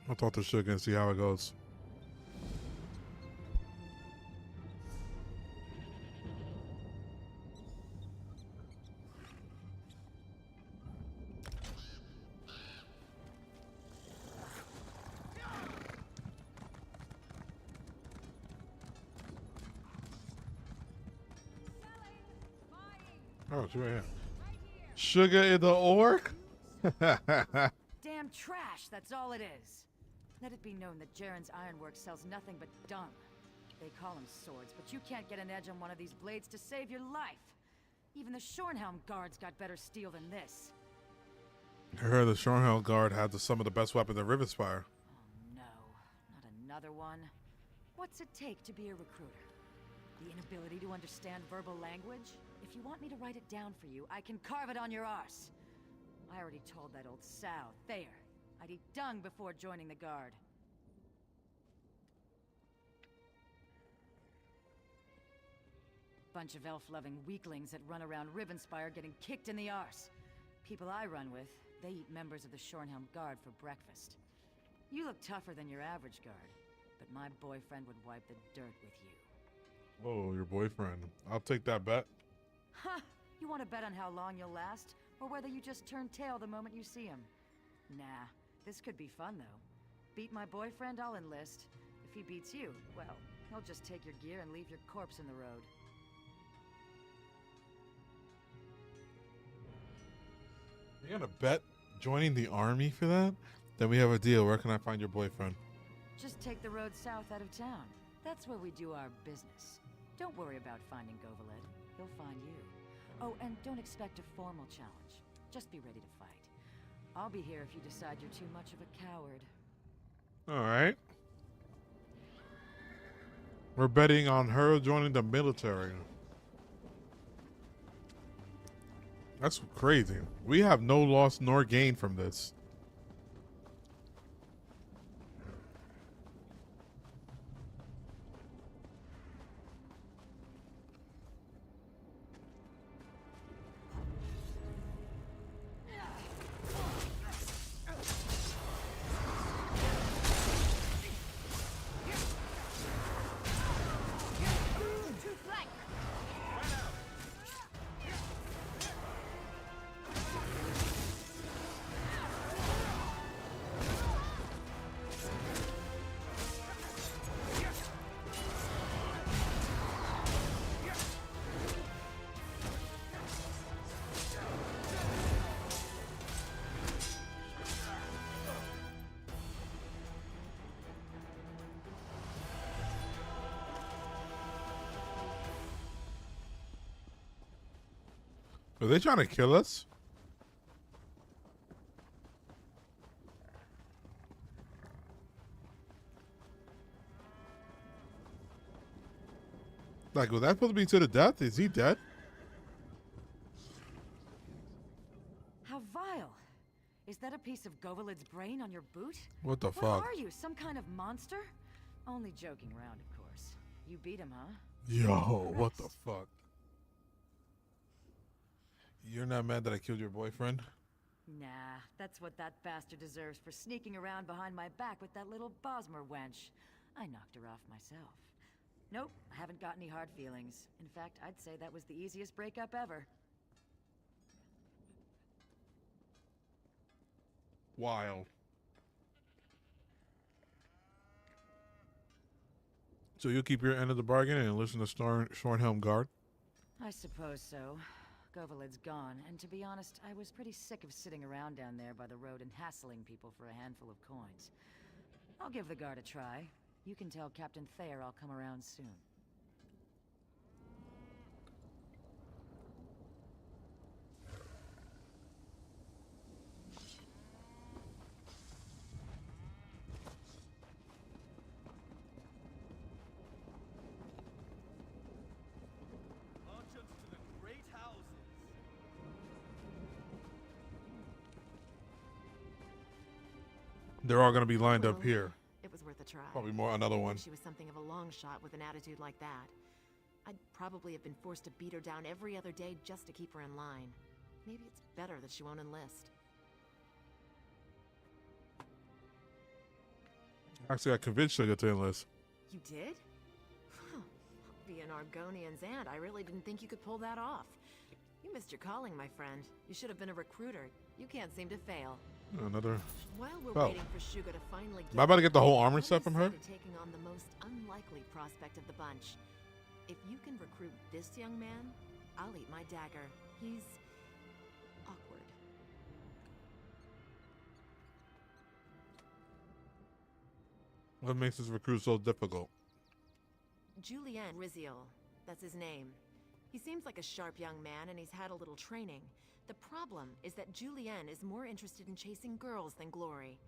I'll talk to Sugar and see how it goes. Oh, it's right here. Sugar in the orc? Damn trash, that's all it is. Let it be known that Jaren's Ironworks sells nothing but dung. They call them swords, but you can't get an edge on one of these blades to save your life. Even the Shornhelm guards got better steel than this. I heard the Shornhelm Guard had some of the best weapons in Rivenspire. Oh no, not another one. What's it take to be a recruiter? The inability to understand verbal language? If you want me to write it down for you, I can carve it on your arse. I already told that old sow, Thayer, I'd eat dung before joining the guard. Bunch of elf-loving weaklings that run around Rivenspire getting kicked in the arse. People I run with, they eat members of the Shornhelm Guard for breakfast. You look tougher than your average guard, but my boyfriend would wipe the dirt with you. Oh, your boyfriend. I'll take that bet. Huh! You want to bet on how long you'll last? Or whether you just turn tail the moment you see him? Nah, this could be fun though. Beat my boyfriend, I'll enlist. If he beats you, well, he'll just take your gear and leave your corpse in the road. You're gonna bet joining the army for that? Then we have a deal. Where can I find your boyfriend? Just take the road south out of town. That's where we do our business. Don't worry about finding Govalet. He'll find you. Oh, and don't expect a formal challenge. Just be ready to fight. I'll be here if you decide you're too much of a coward. All right. We're betting on her joining the military. That's crazy. We have no loss nor gain from this. Are they trying to kill us? Like, was that supposed to be to the death? Is he dead? How vile. Is that a piece of Govaled's brain on your boot? What the What fuck? are you, some kind of monster? Only joking around, of course. You beat him, huh? Yo, what the fuck? You're not mad that I killed your boyfriend? Nah, that's what that bastard deserves for sneaking around behind my back with that little Bosmer wench. I knocked her off myself. Nope, I haven't got any hard feelings. In fact, I'd say that was the easiest breakup ever. Wild. So you'll keep your end of the bargain and listen to Shornhelm Guard? I suppose so. Govalid's gone, and to be honest, I was pretty sick of sitting around down there by the road and hassling people for a handful of coins. I'll give the guard a try. You can tell Captain Thayer I'll come around soon. They're all gonna be lined up here. It was worth a try. Probably more another one. She was something of a long shot with an attitude like that. I'd probably have been forced to beat her down every other day just to keep her in line. Maybe it's better that she won't enlist. Actually, I convinced her to enlist. You did? Being Argonian's aunt, I really didn't think you could pull that off. You missed your calling, my friend. You should have been a recruiter. You can't seem to fail. Another. While we're Oh. waiting for Shuga to finally get... Am I about to get the whole armor set from her? Taking on the most unlikely prospect of the bunch. If you can recruit this young man, I'll eat my dagger. He's... awkward. What makes this recruit so difficult? Julien Riziol, that's his name. He seems like a sharp young man and he's had a little training. The problem is that Julien is more interested in chasing girls than glory.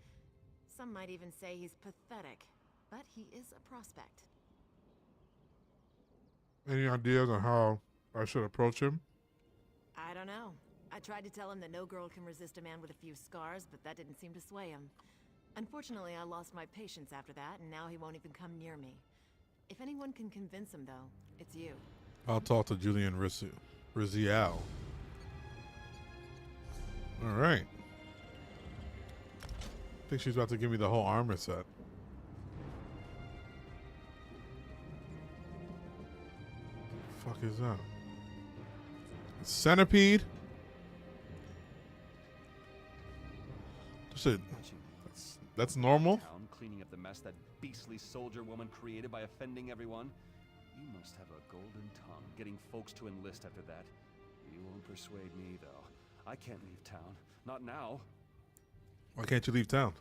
Some might even say he's pathetic, but he is a prospect. Any ideas on how I should approach him? I don't know. I tried to tell him that no girl can resist a man with a few scars, but that didn't seem to sway him. Unfortunately, I lost my patience after that, and now he won't even come near me. If anyone can convince him, though, it's you. I'll talk to Julien Rizial. All right. I think she's about to give me the whole armor set. The fuck is that? Centipede? That's normal? Cleaning up the mess that beastly soldier woman created by offending everyone. You must have a golden tongue, getting folks to enlist after that. You won't persuade me, though. I can't leave town. Not now. Why can't you leave town?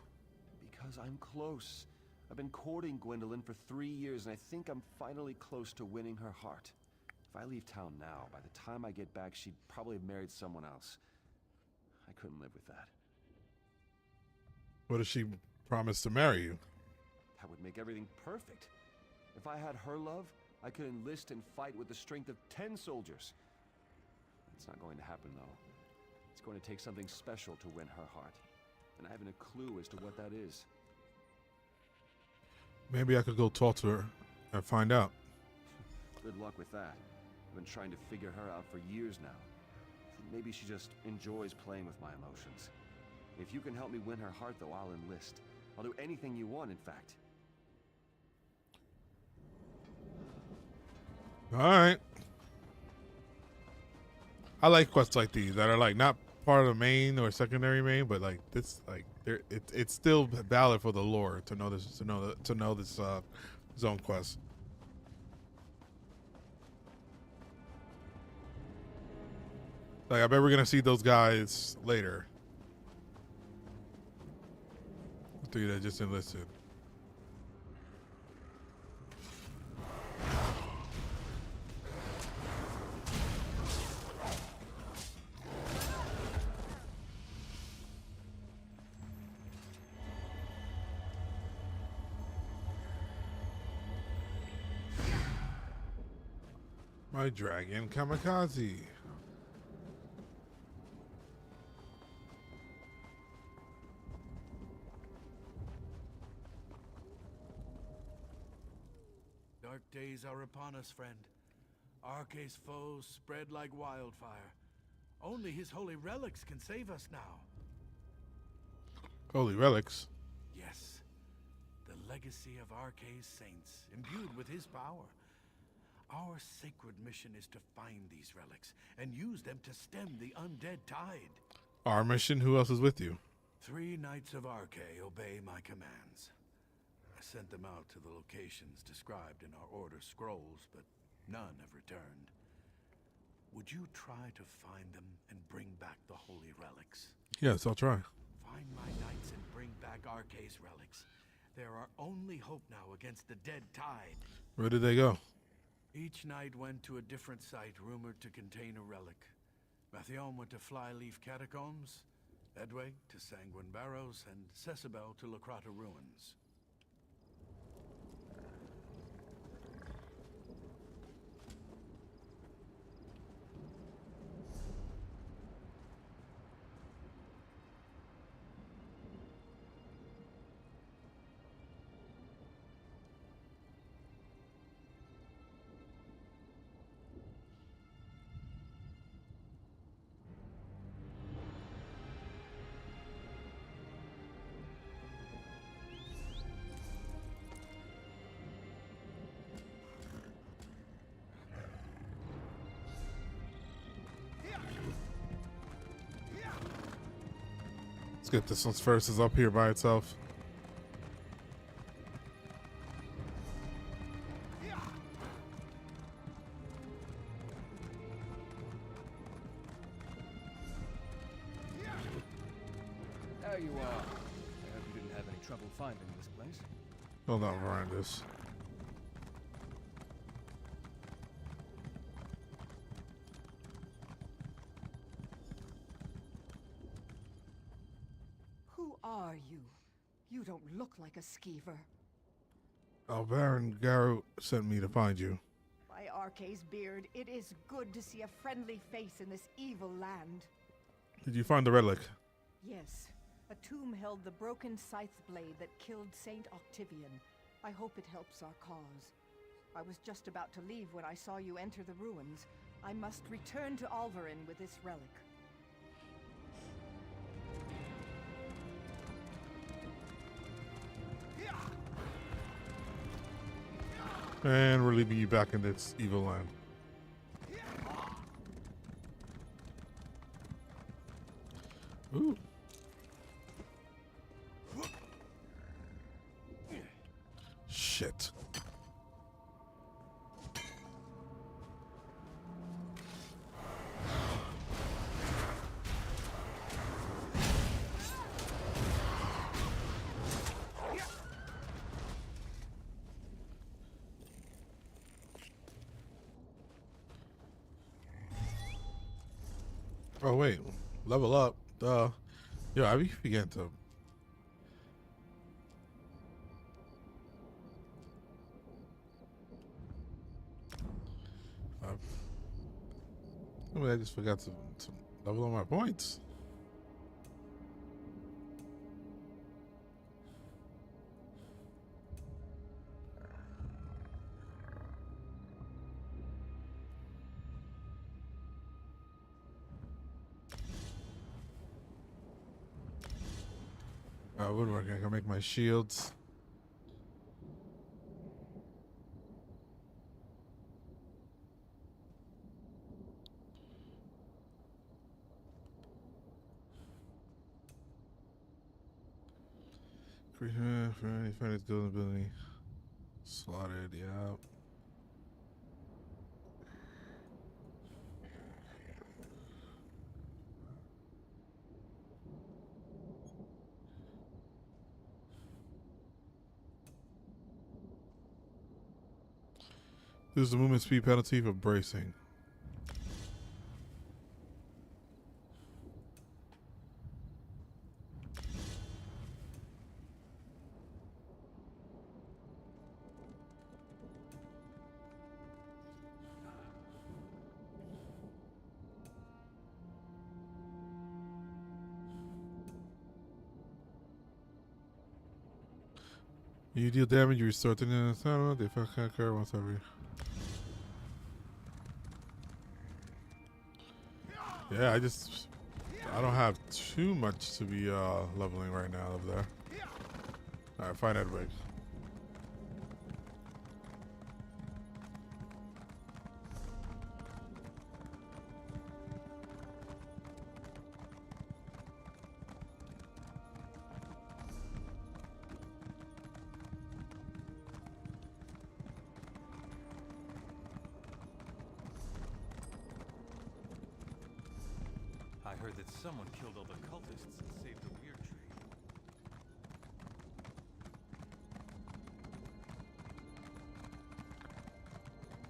Because I'm close. I've been courting Gwendolyn for 3 years, and I think I'm finally close to winning her heart. If I leave town now, by the time I get back, she'd probably have married someone else. I couldn't live with that. What if she promised to marry you? That would make everything perfect. If I had her love, I could enlist and fight with the strength of 10 soldiers. It's not going to happen, though. It's going to take something special to win her heart. And I haven't a clue as to what that is. Maybe I could go talk to her and find out. Good luck with that. I've been trying to figure her out for years now. Maybe she just enjoys playing with my emotions. If you can help me win her heart, though, I'll enlist. I'll do anything you want, in fact. All right. I like quests like these that are like not part of the main or secondary main, but like this, like it's still valid for the lore to know this, to know this zone quest. Like I bet we're gonna see those guys later. The three that just enlisted. My dragon kamikaze. Dark days are upon us, friend. Arce's foes spread like wildfire. Only his holy relics can save us now. Holy relics. Yes. The legacy of Arce's saints, imbued with his power. Our sacred mission is to find these relics and use them to stem the undead tide. Our mission? Who else is with you? 3 Knights of Arce obey my commands. I sent them out to the locations described in our order scrolls, but none have returned. would you try to find them and bring back the holy relics? Yes, I'll try. Find my knights and bring back Arce's relics. They're our only hope now against the dead tide. Where did they go? Each knight went to a different site rumored to contain a relic. Mathion went to Flyleaf Catacombs, Edweg to Sanguine Barrows, and Cecibel to Lacrata Ruins. Let's get this one first. Is up here by itself. There you are. I hope you didn't have any trouble finding this place. Hold on, Verandas. Who are you? You don't look like a skeever. Baron Garrow sent me to find you. By Arce's beard, it is good to see a friendly face in this evil land. Did you find the relic? Yes, a tomb held the broken scythe blade that killed Saint Octavian. I hope it helps our cause. I was just about to leave when I saw you enter the ruins. I must return to Alvarin with this relic. And we're leaving you back in this evil land. Ooh. Shit. Oh wait, level up. Yo, I be forgetting to. I just forgot to level up my points. Woodworking. I can make my shields. For any fighting skill ability. Slotted, yeah. There's the movement speed penalty for bracing. You deal damage, you restore to the stamina, the effect can occur once every. Yeah, I don't have too much to be leveling right now over there. Alright, find Edweg. I heard that someone killed all the cultists and saved the weird tree.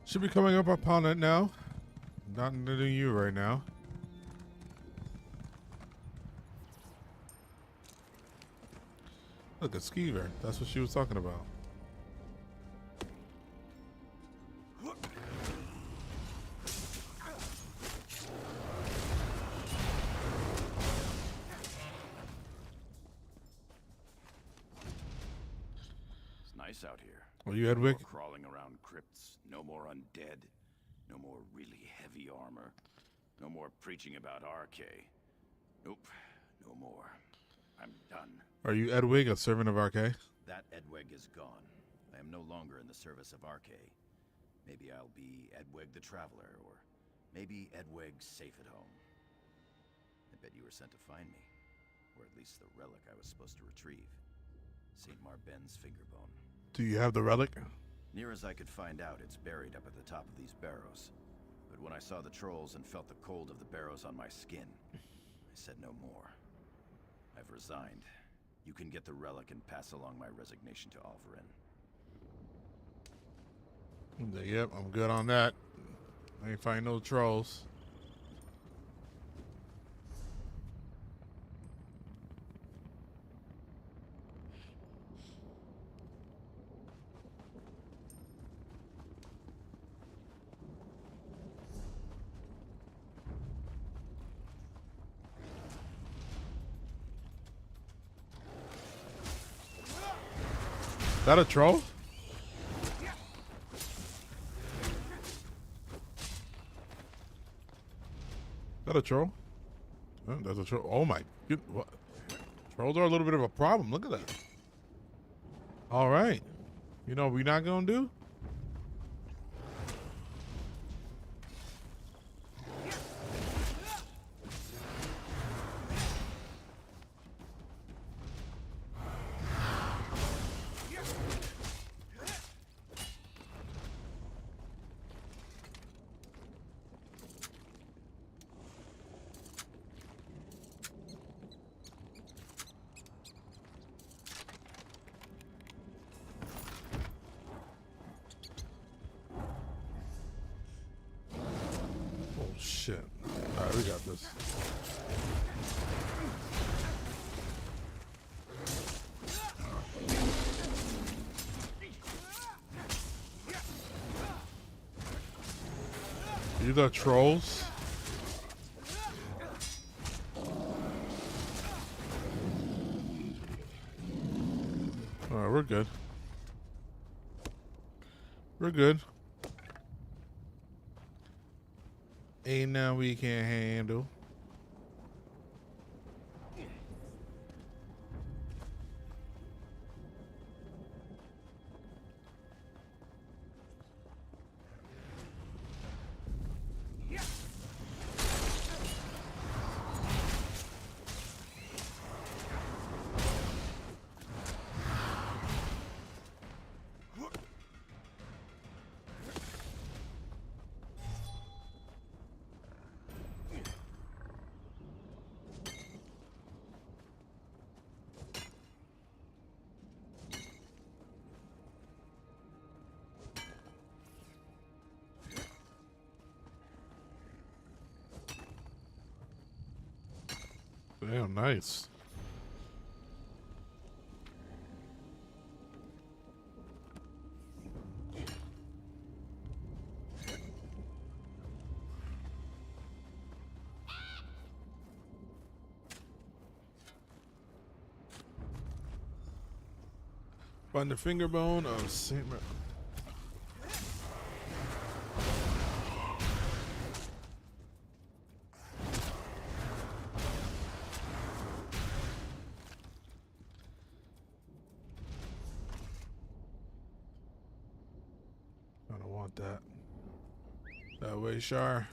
Should be coming up upon it now. Not needing you right now. Look, a skeever. That's what she was talking about. It's nice out here. Well, you had Wick? No more crawling around crypts. No more undead. No more really heavy armor. No more preaching about RK. Nope. No more. I'm done. Are you Edwig, a servant of RK? That Edwig is gone. I am no longer in the service of RK. Maybe I'll be Edwig the Traveler, or maybe Edwig safe at home. I bet you were sent to find me. Or at least the relic I was supposed to retrieve. St. Marben's fingerbone. Do you have the relic? Near as I could find out, it's buried up at the top of these barrows. But when I saw the trolls and felt the cold of the barrows on my skin, I said no more. I've resigned. You can get the relic and pass along my resignation to Alvarin. Yep, I'm good on that. I ain't find no trolls. Is that a troll? Is that a troll? Oh, that's a troll. Oh my good. What? Trolls are a little bit of a problem. Look at that. All right. You know what we're not gonna do? Shit. All right, we got this. These are trolls. All right, we're good. We're good. Ain't now we can't handle. Damn, nice. Find the finger bone of St. Mar. I don't want that. That way, Shar.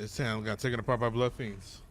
This town got taken apart by blood fiends.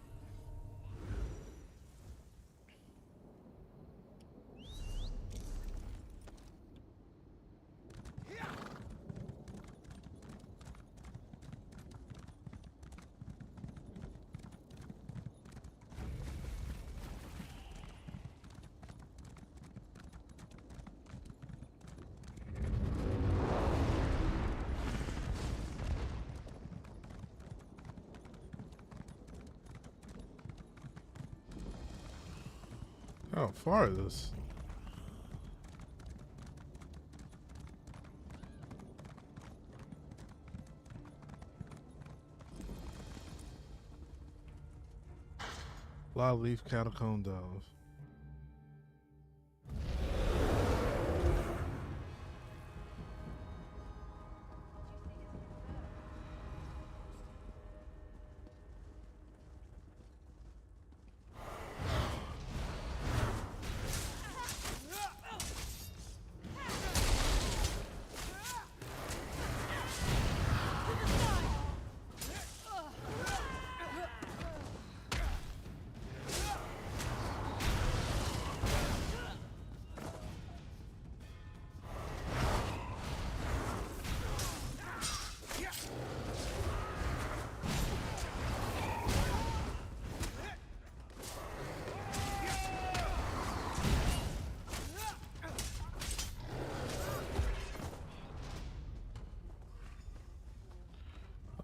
How far is this? Wild leaf catacomb dove.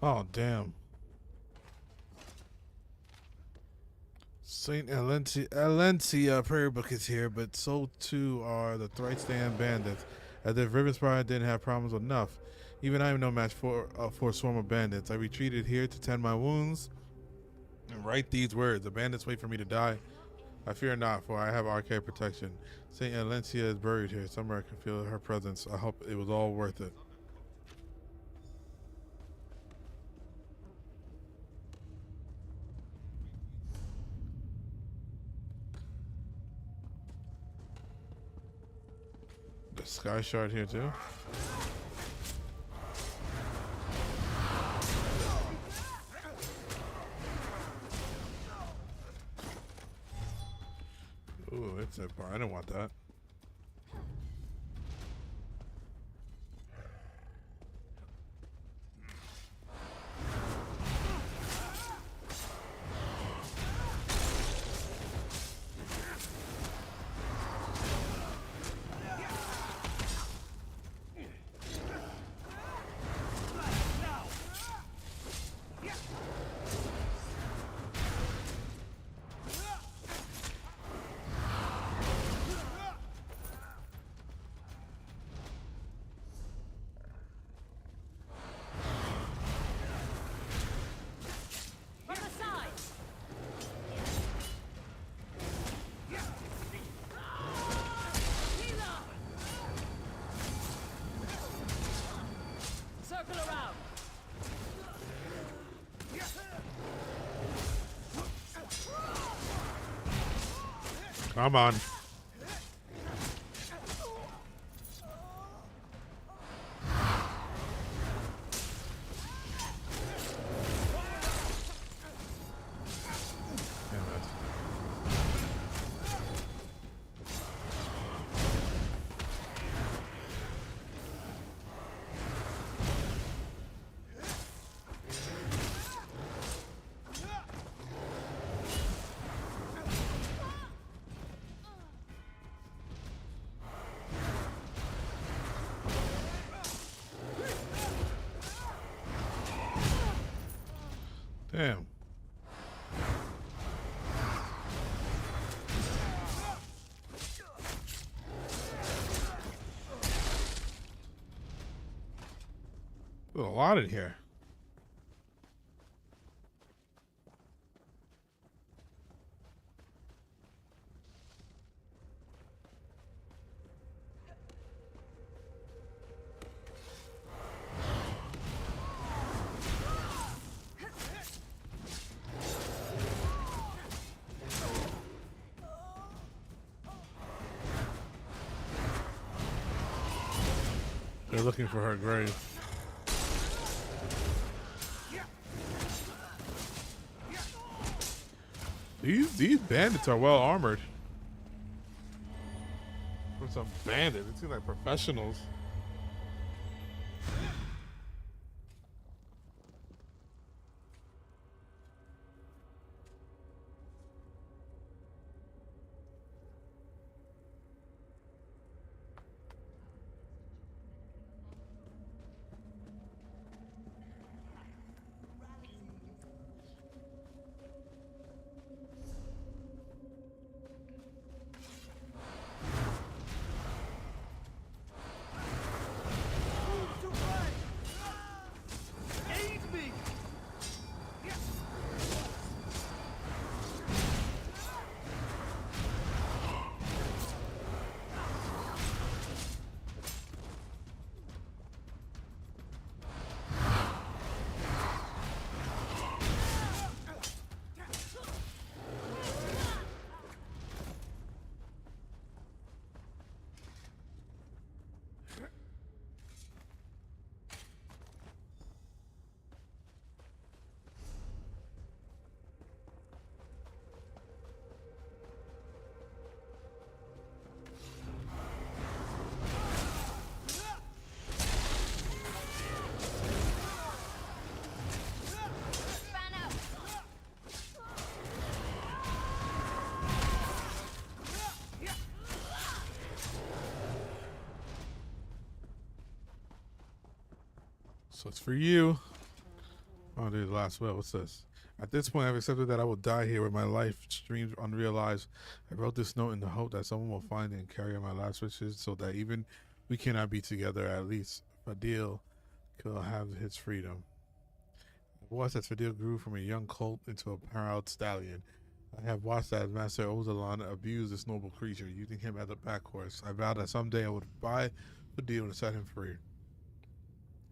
Oh, damn. Saint Alencia prayer book is here, but so too are the thrice stand bandits. As if Rivenspire didn't have problems enough. Even I am no match for a swarm of bandits. I retreated here to tend my wounds and write these words. The bandits wait for me to die. I fear not, for I have arcade protection. Saint Alencia is buried here. Somewhere I can feel her presence. I hope it was all worth it. Sky shard here too. Ooh, it's a bar. I didn't want that. Come on. Damn. There's a lot in here. They're looking for her grave. These bandits are well armored. For some bandits, it seems like professionals. So it's for you. Oh, dude, the last will. What's this? At this point, I've accepted that I will die here with my life streams unrealized. I wrote this note in the hope that someone will find it and carry out my last wishes so that even we cannot be together, at least Fadil could have his freedom. I watched as Fadil grew from a young colt into a proud stallion. I have watched as Master Ozalan abuse this noble creature, using him as a back horse. I vowed that someday I would buy Fadil and set him free.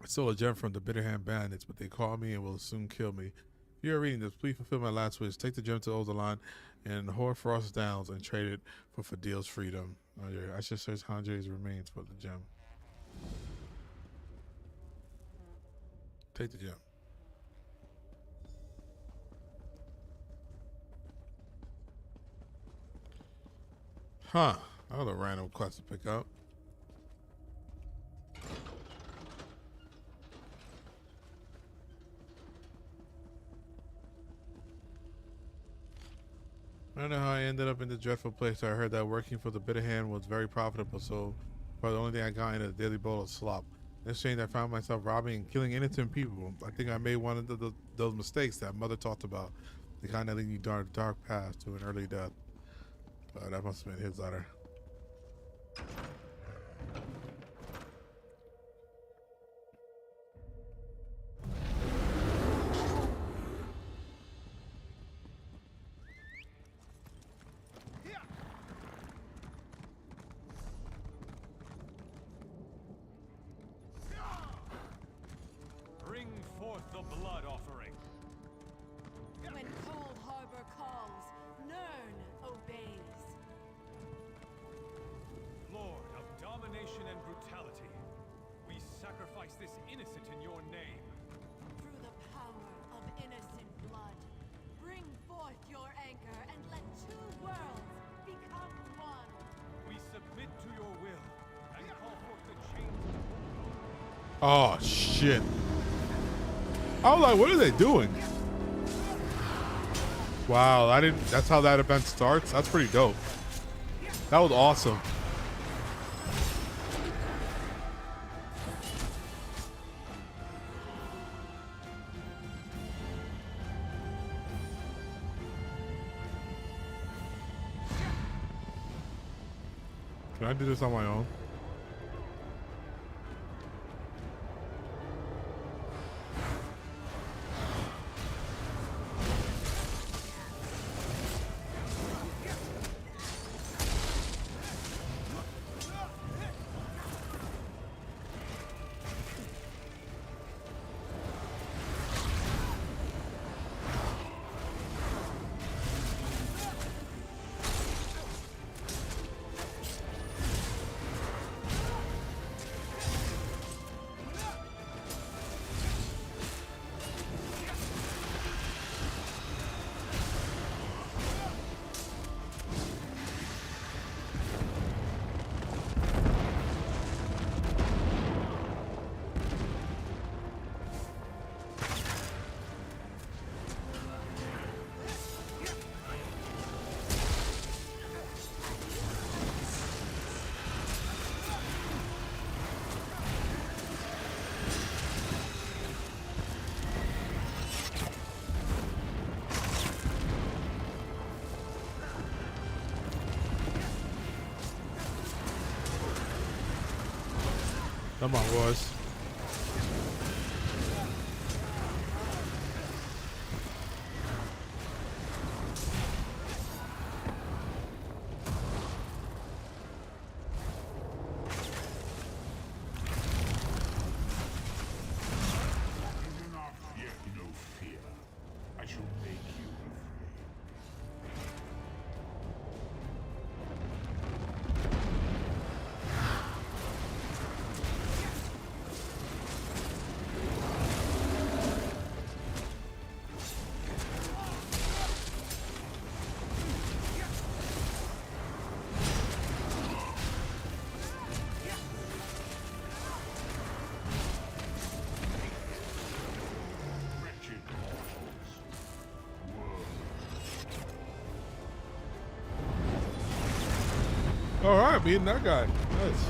I stole a gem from the Bitterhand bandits, but they caught me and will soon kill me. If you are reading this, please fulfill my last wish. Take the gem to Ozalan and Hoarfrost Downs and trade it for Fadil's freedom. Oh, yeah. I should search Hanje's remains for the gem. Take the gem. Huh. Another random quest to pick up. I don't know how I ended up in this dreadful place. I heard that working for the Bitterhand was very profitable, so but the only thing I got in a daily bowl of slop. In exchange, I found myself robbing and killing innocent people. I think I made one of those mistakes that Mother talked about. The kind that lead you down a dark path to an early death. That must have been his letter. Bring forth the blood offering. When Cold Harbor calls, Nern obeys. Lord of domination and brutality, we sacrifice this innocent in your name. Through the power of innocent blood, bring forth your anchor and let two worlds become one. We submit to your will and call forth the chains to Oh, shit. I was like, what are they doing? Wow, that's how that event starts? That's pretty dope. That was awesome. Can I do this on my own? Come on, boys. All right, beating that guy. Nice.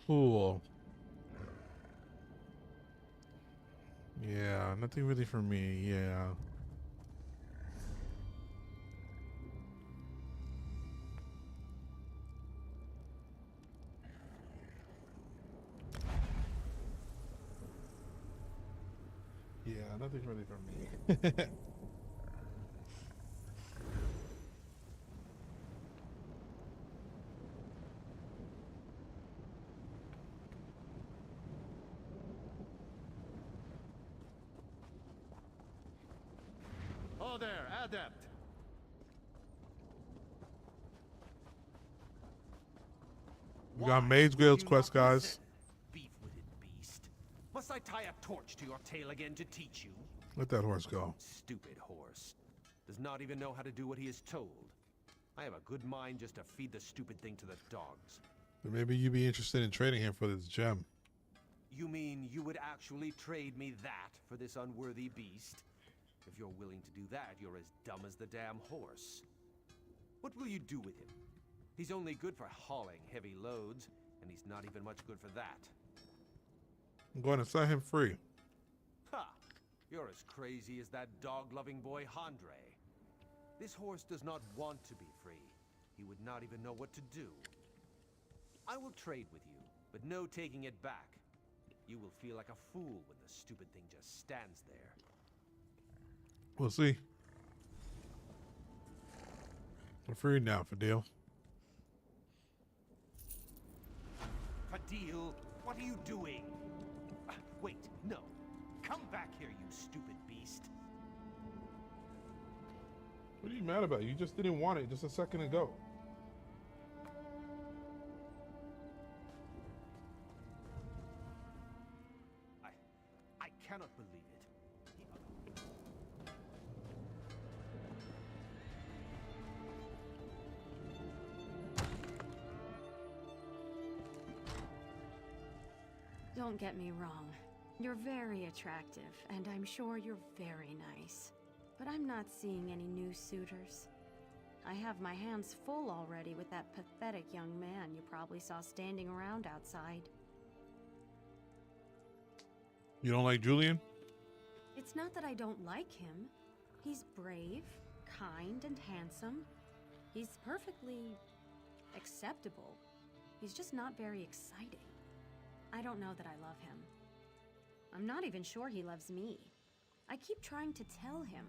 Cool. Yeah, nothing really for me. Yeah. Yeah, nothing really for me. Oh there, Adept. We got Mage Guild's quest, guys. Beef-witted beast. Must I tie a torch to your tail again to teach you? Let that horse go. Stupid horse. Does not even know how to do what he is told. I have a good mind just to feed the stupid thing to the dogs. But maybe you'd be interested in trading him for this gem. You mean you would actually trade me that for this unworthy beast? If you're willing to do that, you're as dumb as the damn horse. What will you do with him? He's only good for hauling heavy loads, and he's not even much good for that. I'm going to set him free. Ha! You're as crazy as that dog-loving boy Handre. This horse does not want to be free. He would not even know what to do. I will trade with you, but no taking it back. You will feel like a fool when the stupid thing just stands there. We'll see. We're free now, Fadil. Fadil, what are you doing? Wait, no. Come back here, you stupid beast. What are you mad about? You just didn't want it just a second ago. I cannot believe it. Don't get me wrong. You're very attractive, and I'm sure you're very nice. But I'm not seeing any new suitors. I have my hands full already with that pathetic young man you probably saw standing around outside. You don't like Julian? It's not that I don't like him. He's brave, kind, and handsome. He's perfectly acceptable. He's just not very exciting. I don't know that I love him. I'm not even sure he loves me. I keep trying to tell him.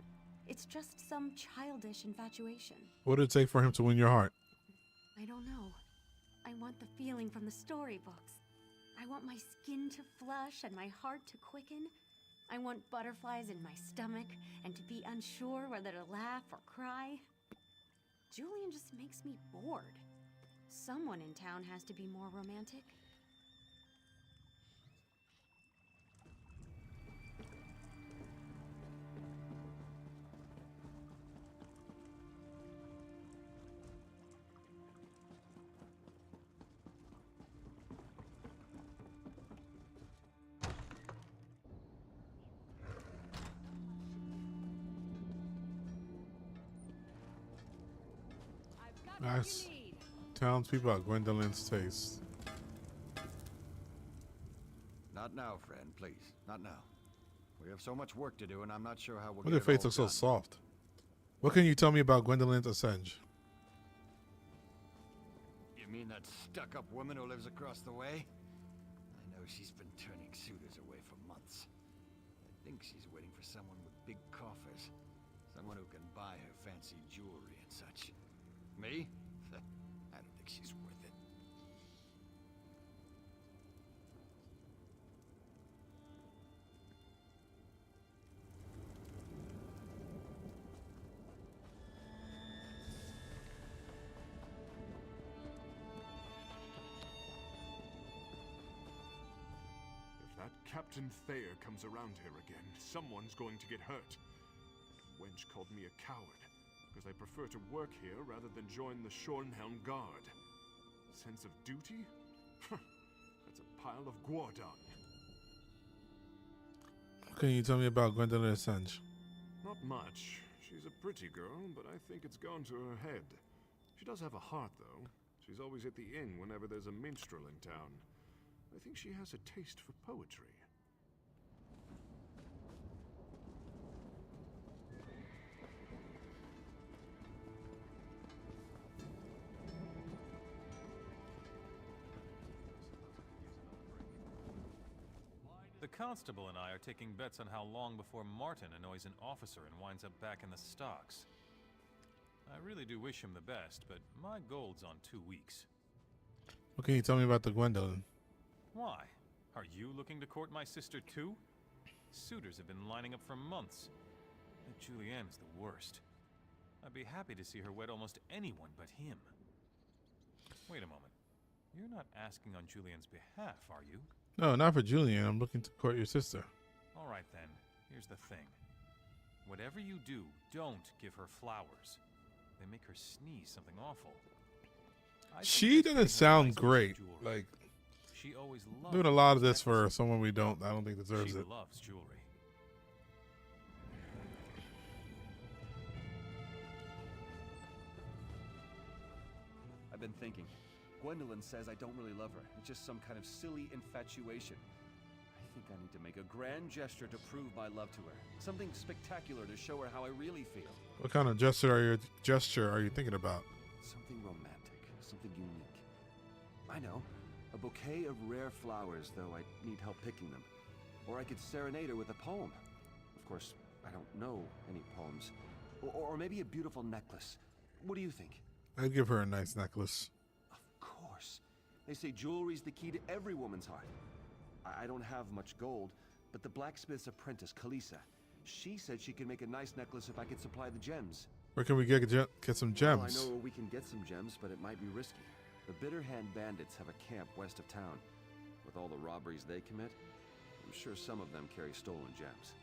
It's just some childish infatuation. What did it take for him to win your heart? I don't know. I want the feeling from the storybooks. I want my skin to flush and my heart to quicken. I want butterflies in my stomach and to be unsure whether to laugh or cry. Julian just makes me bored. Someone in town has to be more romantic. Ask townspeople about Gwendolyn's taste. Not now, friend, please. Not now. We have so much work to do, and I'm not sure how we'll Why get their it face all looks so done. soft? What can you tell me about Gwendolyn's Assange? You mean that stuck-up woman who lives across the way? I know she's been turning suitors away for months. I think she's waiting for someone with big coffers. Someone who can buy her fancy jewelry and such. Me? I don't think she's worth it. If that Captain Thayer comes around here again, someone's going to get hurt. Wench called me a coward, because I prefer to work here rather than join the Shornhelm Guard. Sense of duty? That's a pile of guardung. What can you tell me about Gwendolyn Assange? Not much. She's a pretty girl, but I think it's gone to her head. She does have a heart, though. She's always at the inn whenever there's a minstrel in town. I think she has a taste for poetry. The constable and I are taking bets on how long before Martin annoys an officer and winds up back in the stocks. I really do wish him the best, but my gold's on 2 weeks. What can you tell me about the Gwendolyn? Why? Are you looking to court my sister too? Suitors have been lining up for months. That Julianne's the worst. I'd be happy to see her wed almost anyone but him. Wait a moment. You're not asking on Julian's behalf, are you? No, not for Julian. I'm looking to court your sister. All right then. Here's the thing. Whatever you do, don't give her flowers. They make her sneeze something awful. She doesn't sound great. Like, she always loved doing a lot of this for someone I don't think deserves she it. loves jewelry. I've been thinking. Gwendolyn says I don't really love her. It's just some kind of silly infatuation. I think I need to make a grand gesture to prove my love to her. Something spectacular to show her how I really feel. What kind of gesture are you thinking about? Something romantic, something unique. I know, a bouquet of rare flowers, though I need help picking them. Or I could serenade her with a poem. Of course, I don't know any poems. Or maybe a beautiful necklace. What do you think? I'd give her a nice necklace. Of course. They say jewelry's the key to every woman's heart. I don't have much gold, but the blacksmith's apprentice, Kalisa, she said she could make a nice necklace if I could supply the gems. Where can we get some gems? Well, I know where we can get some gems, but it might be risky. The Bitterhand bandits have a camp west of town. With all the robberies they commit, I'm sure some of them carry stolen gems.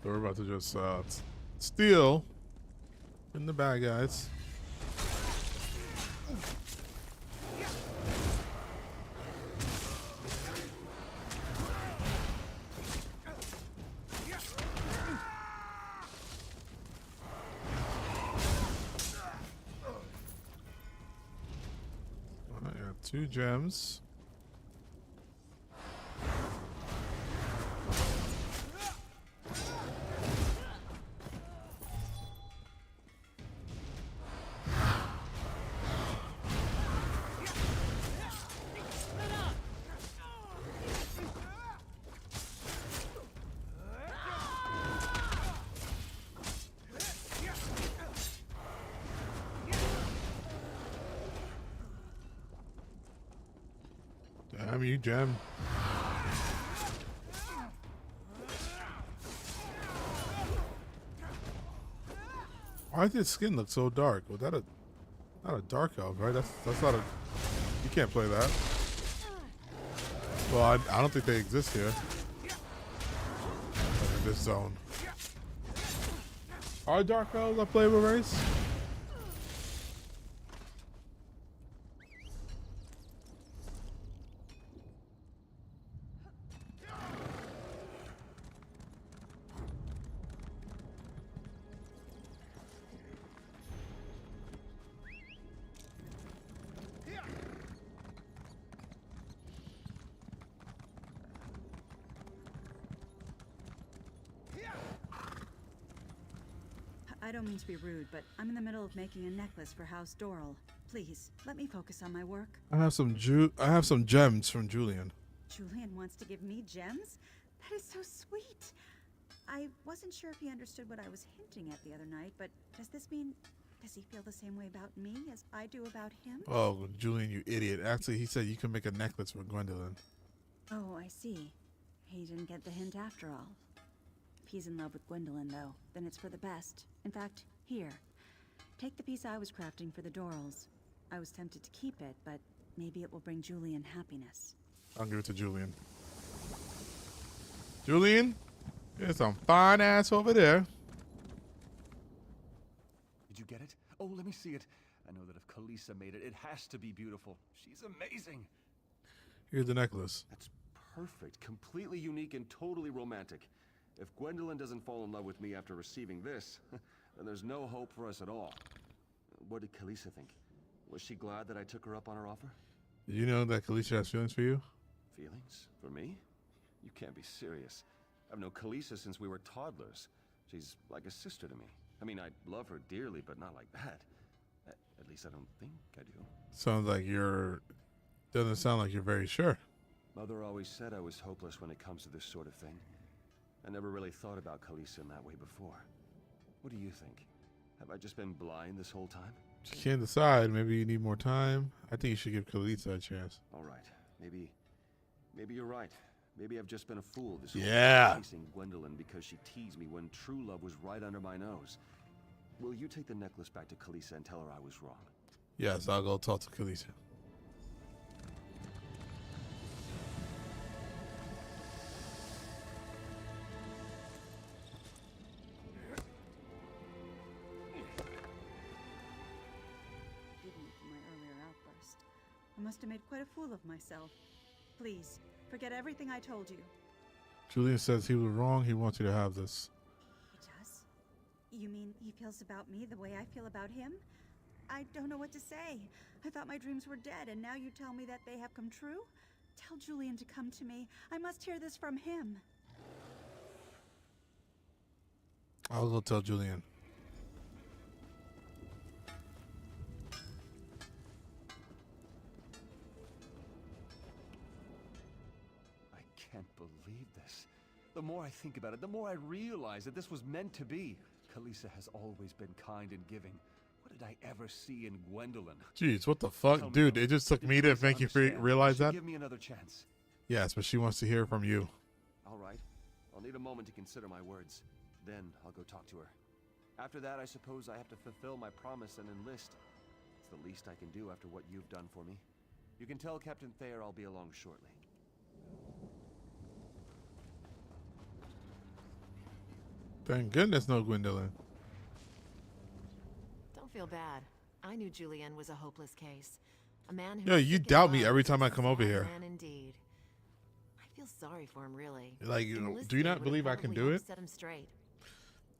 So we're about to just steal in the bad guys. I got 2 gems. Damn you, gem. Why did his skin look so dark? Was that not a dark elf, right? That's not a. You can't play that. Well, I don't think they exist here. Like in this zone. Are dark elves a playable race? I don't mean to be rude, but I'm in the middle of making a necklace for House Doral. Please, let me focus on my work. I have some gems from Julian. Julian wants to give me gems? That is so sweet. I wasn't sure if he understood what I was hinting at the other night, but does this mean... does he feel the same way about me as I do about him? Oh, Julian, you idiot. Actually, he said you can make a necklace for Gwendolyn. Oh, I see. He didn't get the hint after all. If he's in love with Gwendolyn, though, then it's for the best. In fact, here. Take the piece I was crafting for the Dorals. I was tempted to keep it, but maybe it will bring Julian happiness. I'll give it to Julian. Julian, there's some fine ass over there. Did you get it? Oh, let me see it. I know that if Kalisa made it, it has to be beautiful. She's amazing. Here's the necklace. That's perfect. Completely unique and totally romantic. If Gwendolyn doesn't fall in love with me after receiving this, then there's no hope for us at all. What did Kalisa think? Was she glad that I took her up on her offer? Did you know that Kalisa has feelings for you? Feelings? For me? You can't be serious. I've known Kalisa since we were toddlers. She's like a sister to me. I mean, I love her dearly, but not like that. At least I don't think I do. Sounds like you're... Doesn't sound like you're very sure. Mother always said I was hopeless when it comes to this sort of thing. I never really thought about Kalisa in that way before. What do you think? Have I just been blind this whole time? You can't decide. Maybe you need more time. I think you should give Kalisa a chance. All right. Maybe you're right. Maybe I've just been a fool this Yeah. whole time, chasing Gwendolyn because she teased me when true love was right under my nose. Will you take the necklace back to Kalisa and tell her I was wrong? Yes, I'll go talk to Kalisa. I must have made quite a fool of myself. Please, forget everything I told you. Julian says he was wrong. He wants you to have this. He does? You mean he feels about me the way I feel about him? I don't know what to say. I thought my dreams were dead, and now you tell me that they have come true? Tell Julian to come to me. I must hear this from him. I'll go tell Julian. Can't believe this. The more I think about it, the more I realize that this was meant to be. Kalisa has always been kind and giving. What did I ever see in Gwendolyn? Jeez, what the fuck? Dude, it just took me to make you realize that? Give me another chance. Yes, but she wants to hear from you. All right. I'll need a moment to consider my words. Then I'll go talk to her. After that, I suppose I have to fulfill my promise and enlist. It's the least I can do after what you've done for me. You can tell Captain Thayer I'll be along shortly. Thank goodness no Gwendolyn. Don't feel bad. I knew Julian was a hopeless case. A man who... Yo, you doubt me every time I come over here. Man indeed. I feel sorry for him, really. Like, do you not believe I can do it? Set him straight.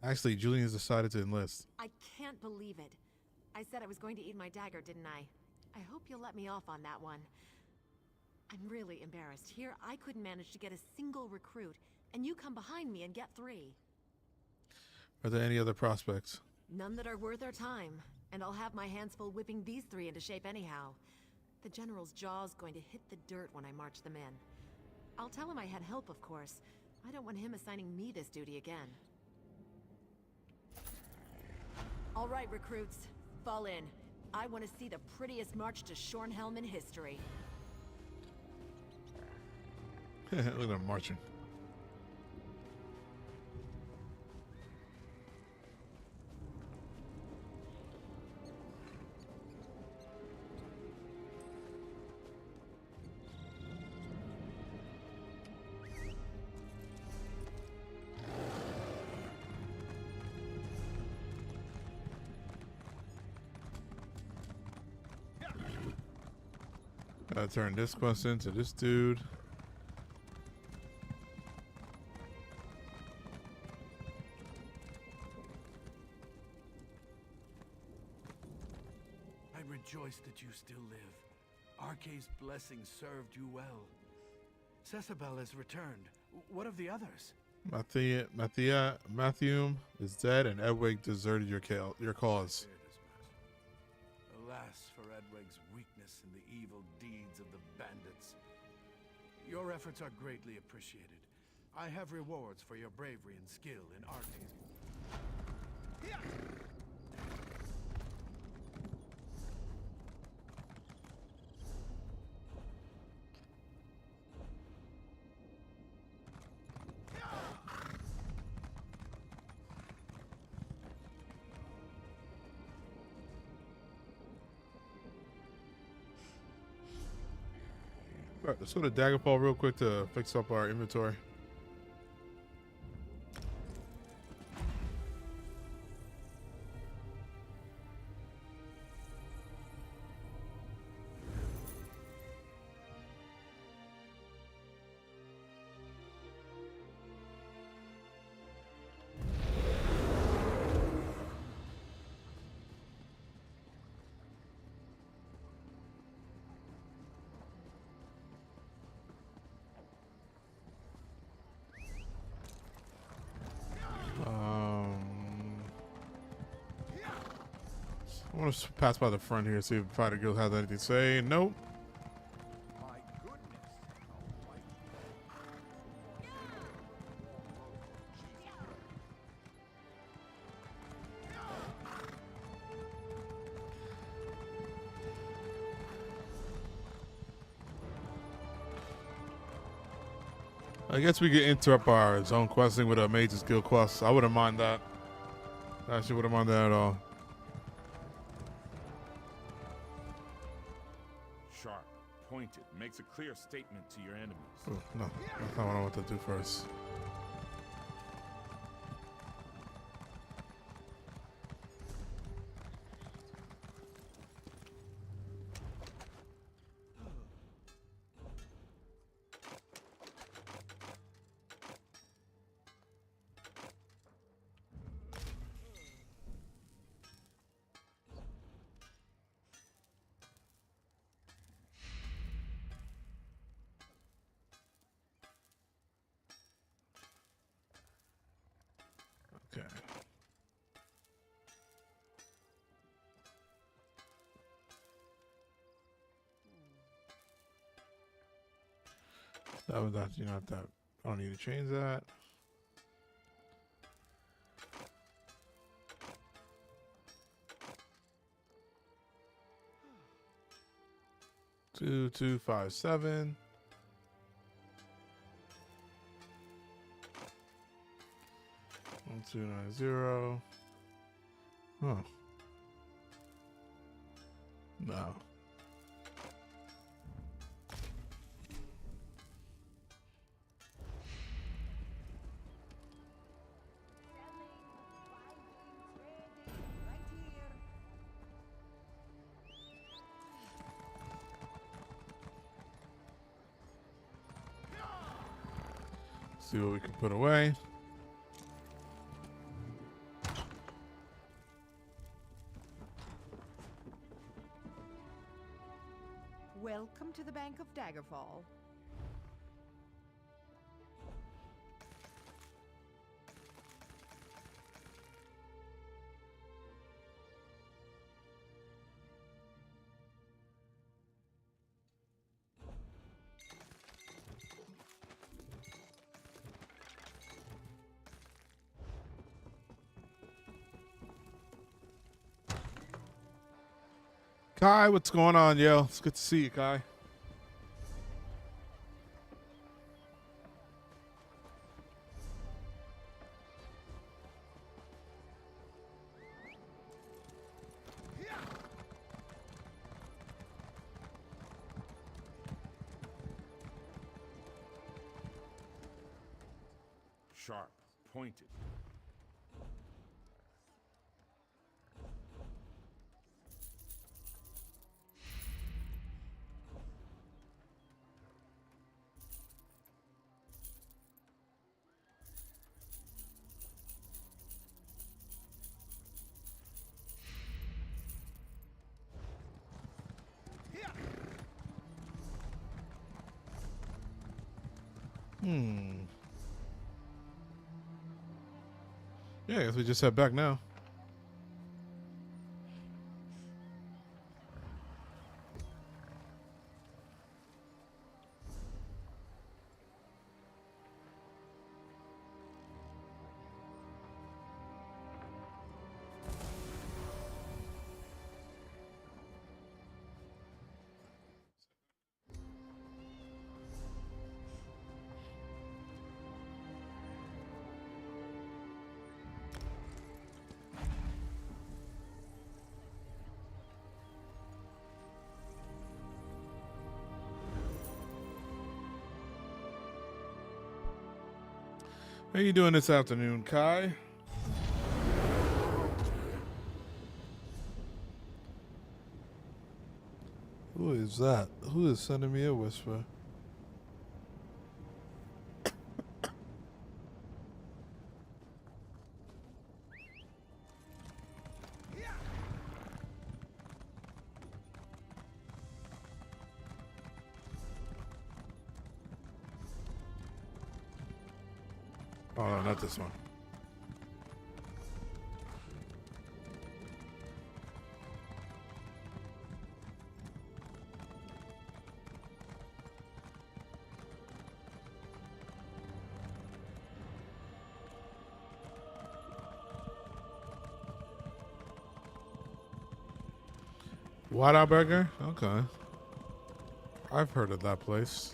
Actually, Julian has decided to enlist. I can't believe it. I said I was going to eat my dagger, didn't I? I hope you'll let me off on that one. I'm really embarrassed. Here, I couldn't manage to get a single recruit, and you come behind me and get 3. Are there any other prospects? None that are worth our time, and I'll have my hands full whipping these 3 into shape anyhow. The General's jaw's going to hit the dirt when I march them in. I'll tell him I had help, of course. I don't want him assigning me this duty again. All right, recruits. Fall in. I want to see the prettiest march to Shornhelm in history. Look at them marching. Turn this quest into this dude. I rejoice that you still live. Arce's blessing served you well. Cecibel has returned. What of the others? Matthew is dead, and Edwig deserted your cause. Alas for Edwig's weakness and the evil deeds of the bandits. Your efforts are greatly appreciated. I have rewards for your bravery and skill in Arce's. All right, let's go to Daggerfall real quick to fix up our inventory. I want to pass by the front here, see if Fighter Guild has anything to say. Nope. I guess we could interrupt our zone questing with a Mage's Guild quest. I wouldn't mind that. I actually wouldn't mind that at all. Sharp, pointed, makes a clear statement to your enemies. Oh, no, that's not what I want to do first. Okay. That was not, you know, that I don't need to change that. Two, 2, 5, 7. 1290. Huh. No. See what we can put away. Welcome to the Bank of Daggerfall. Kai, what's going on, yo? It's good to see you, Kai. Sharp, pointed. Yeah, I guess we just head back now. How you doing this afternoon, Kai? Who is that? Who is sending me a whisper? Oh, no, not this one. Whataburger? Okay. I've heard of that place.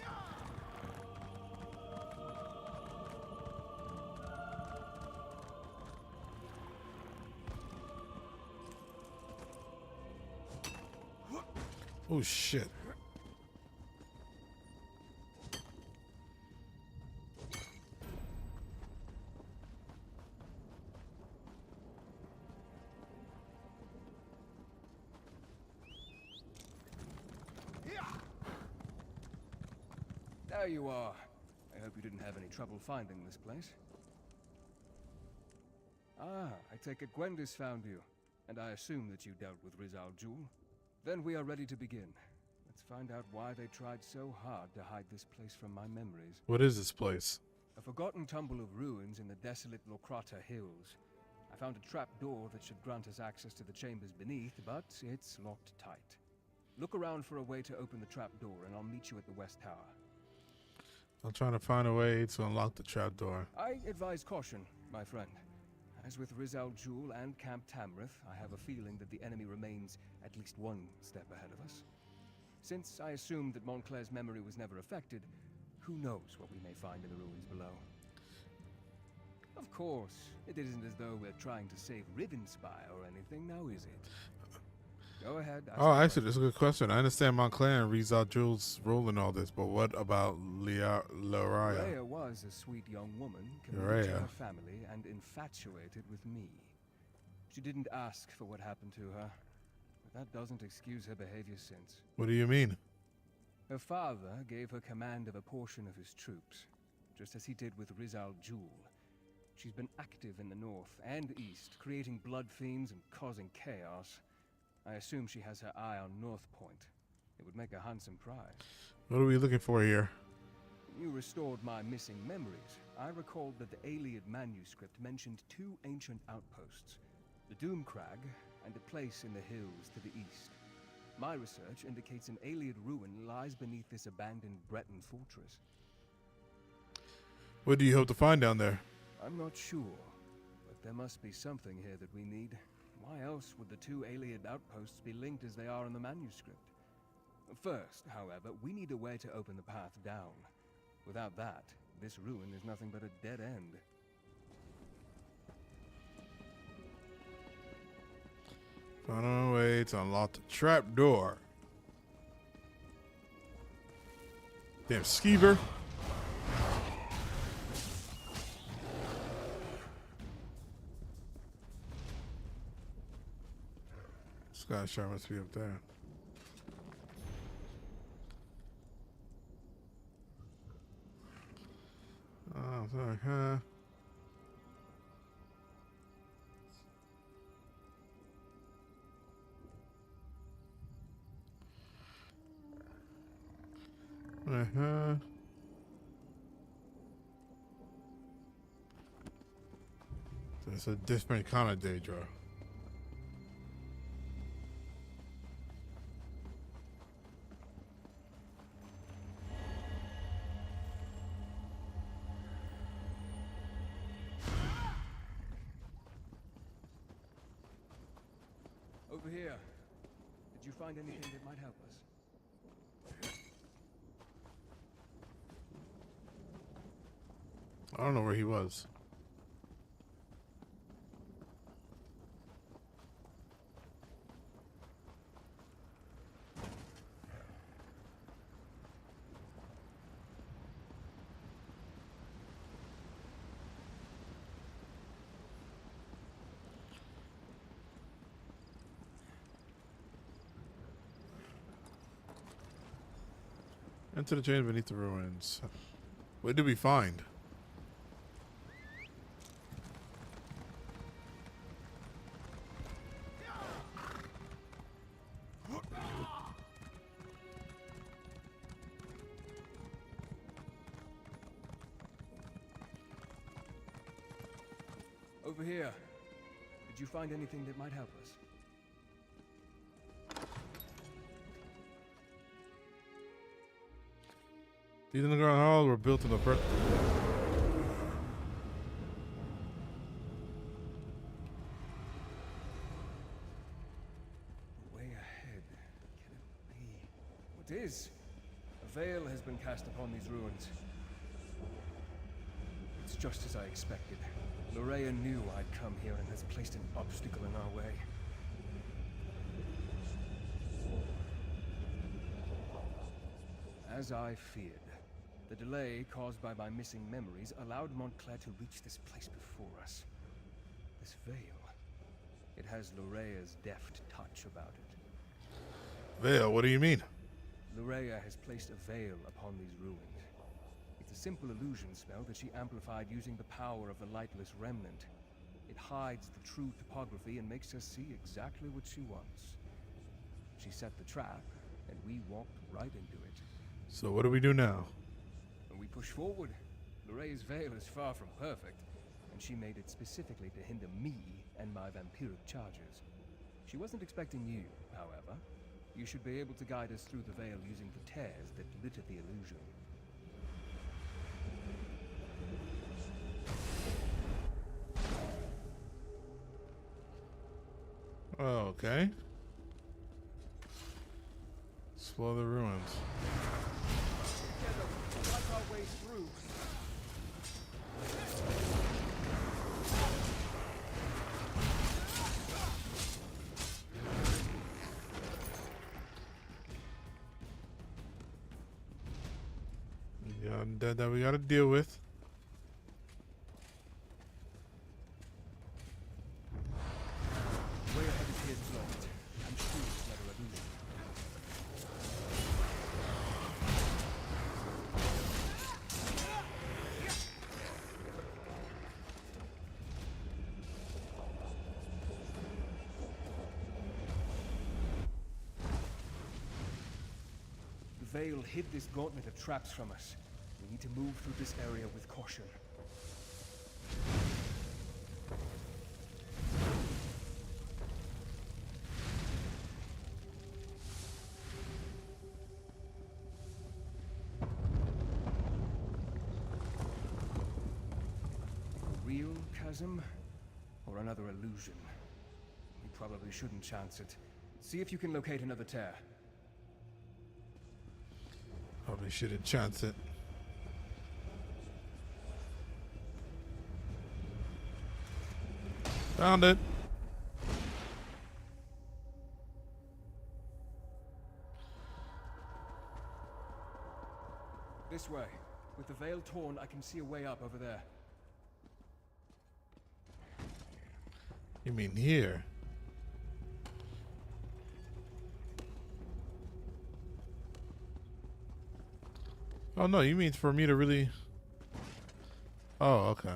Oh shit. There you are. I hope you didn't have any trouble finding this place. Ah, I take it Gwendis found you, and I assume that you dealt with Rizal Jul. Then we are ready to begin. Let's find out why they tried so hard to hide this place from my memories. What is this place? A forgotten tumble of ruins in the desolate Lokrata Hills. I found a trap door that should grant us access to the chambers beneath, but it's locked tight. Look around for a way to open the trap door, and I'll meet you at the West Tower. I'm trying to find a way to unlock the trapdoor. I advise caution, my friend. As with Rizal Jul and Camp Tamrith, I have a feeling that the enemy remains at least one step ahead of us. Since I assumed that Montclair's memory was never affected, who knows what we may find in the ruins below. Of course, it isn't as though we're trying to save Rivenspire or anything, now is it? Go ahead. Oh, actually, that's a good question. I understand Montclair and Rizal Jul's role in all this, but what about Leia? Leia was a sweet young woman, committed to her family and infatuated with me. She didn't ask for what happened to her, but that doesn't excuse her behavior since. What do you mean? Her father gave her command of a portion of his troops, just as he did with Rizal Jul. She's been active in the north and east, creating blood fiends and causing chaos. I assume she has her eye on North Point. It would make a handsome prize. What are we looking for here? You restored my missing memories. I recalled that the Ayleid manuscript mentioned two ancient outposts, the Doomcrag and a place in the hills to the east. My research indicates an Ayleid ruin lies beneath this abandoned Breton fortress. What do you hope to find down there? I'm not sure, but there must be something here that we need. Why else would the two Ayleid outposts be linked as they are in the manuscript? First, however, we need a way to open the path down. Without that, this ruin is nothing but a dead end. Find a way to unlock the trapdoor. Damn skeever. Sky Shard must be up there. Oh, sorry, huh? So it's a different kind of Daedra. Over here. Did you find anything that might help us? I don't know where he was. Enter the chain beneath the ruins. What did we find? Over here. Did you find anything that might help us? These underground halls were built in the first. Way ahead. Can it be? What is? A veil has been cast upon these ruins. It's just as I expected. Loraya knew I'd come here and has placed an obstacle in our way. As I feared, the delay caused by my missing memories allowed Montclair to reach this place before us. This veil, it has Lorea's deft touch about it. Veil? What do you mean? Loraya has placed a veil upon these ruins. It's a simple illusion spell that she amplified using the power of the Lightless Remnant. It hides the true topography and makes us see exactly what she wants. She set the trap, and we walked right into it. So what do we do now? When we push forward, Lorea's veil is far from perfect, and she made it specifically to hinder me and my vampiric charges. She wasn't expecting you, however. You should be able to guide us through the veil using the tears that litter the illusion. Oh, okay. Explore the ruins. Fight our way through. Yeah, undead that we gotta deal with. Way ahead appears blocked. I'm sure it's never a illusion. The veil hid this gauntlet of traps from us. We need to move through this area with caution. A real chasm or another illusion? We probably shouldn't chance it. See if you can locate another tear. Probably shouldn't chance it. Found it. This way. With the veil torn, I can see a way up over there. You mean here? Oh no, you mean for me to really... Oh, okay.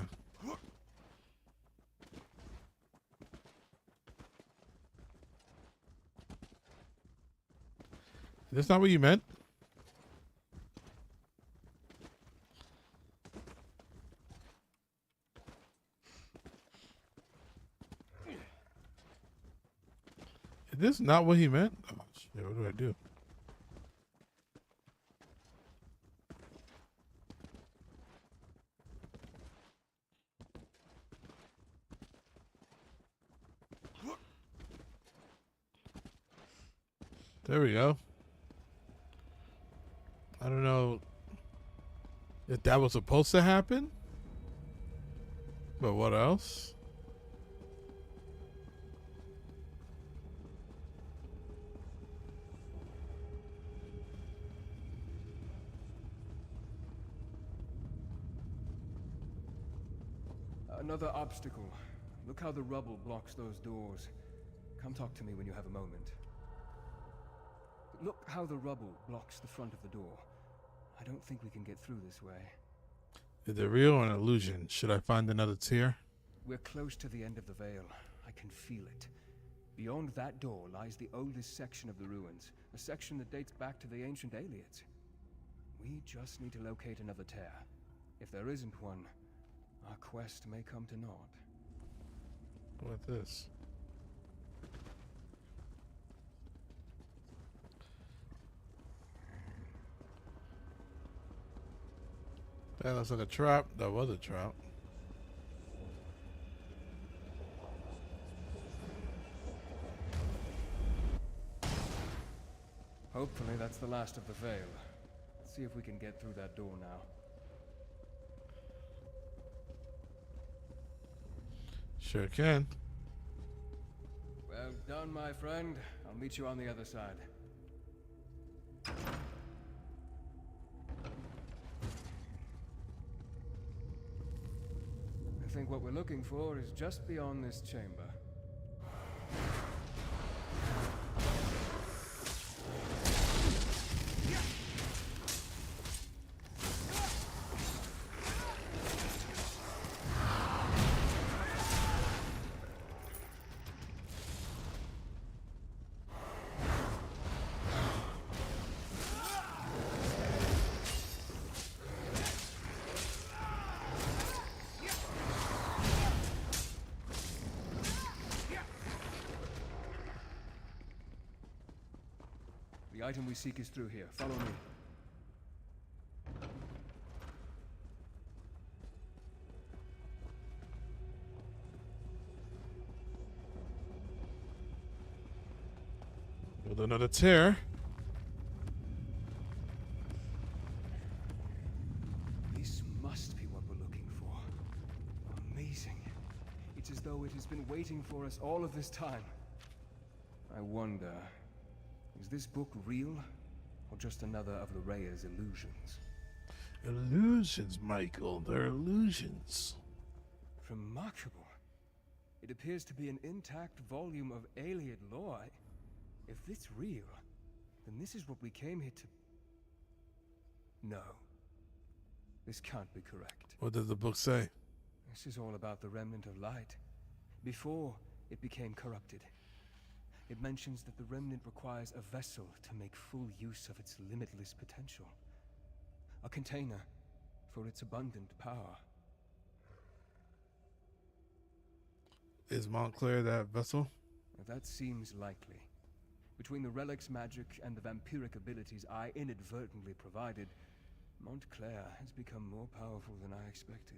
That's not what you meant? Is this not what he meant? Oh, shit, what do I do? There we go. I don't know if that was supposed to happen, but what else? Another obstacle. Look how the rubble blocks those doors. Come talk to me when you have a moment. Look how the rubble blocks the front of the door. I don't think we can get through this way. Is it real or an illusion? Should I find another tier? We're close to the end of the veil. I can feel it. Beyond that door lies the oldest section of the ruins, a section that dates back to the ancient Aliads. We just need to locate another tear. If there isn't one, our quest may come to naught. What's this? That looks like a trap. That was a trap. Hopefully that's the last of the veil. Let's see if we can get through that door now. Sure can. Well done, my friend. I'll meet you on the other side. I think what we're looking for is just beyond this chamber. The item we seek is through here. Follow me. With another tear. This must be what we're looking for. Amazing. It's as though it has been waiting for us all of this time. I wonder, is this book real, or just another of Lorraya's illusions? Illusions, Michael. They're illusions. Remarkable. It appears to be an intact volume of Aliad lore. If it's real, then this is what we came here to... No. This can't be correct. What does the book say? This is all about the remnant of light. Before it became corrupted. It mentions that the remnant requires a vessel to make full use of its limitless potential. A container for its abundant power. Is Montclair that vessel? That seems likely. Between the relic's magic and the vampiric abilities I inadvertently provided, Montclair has become more powerful than I expected.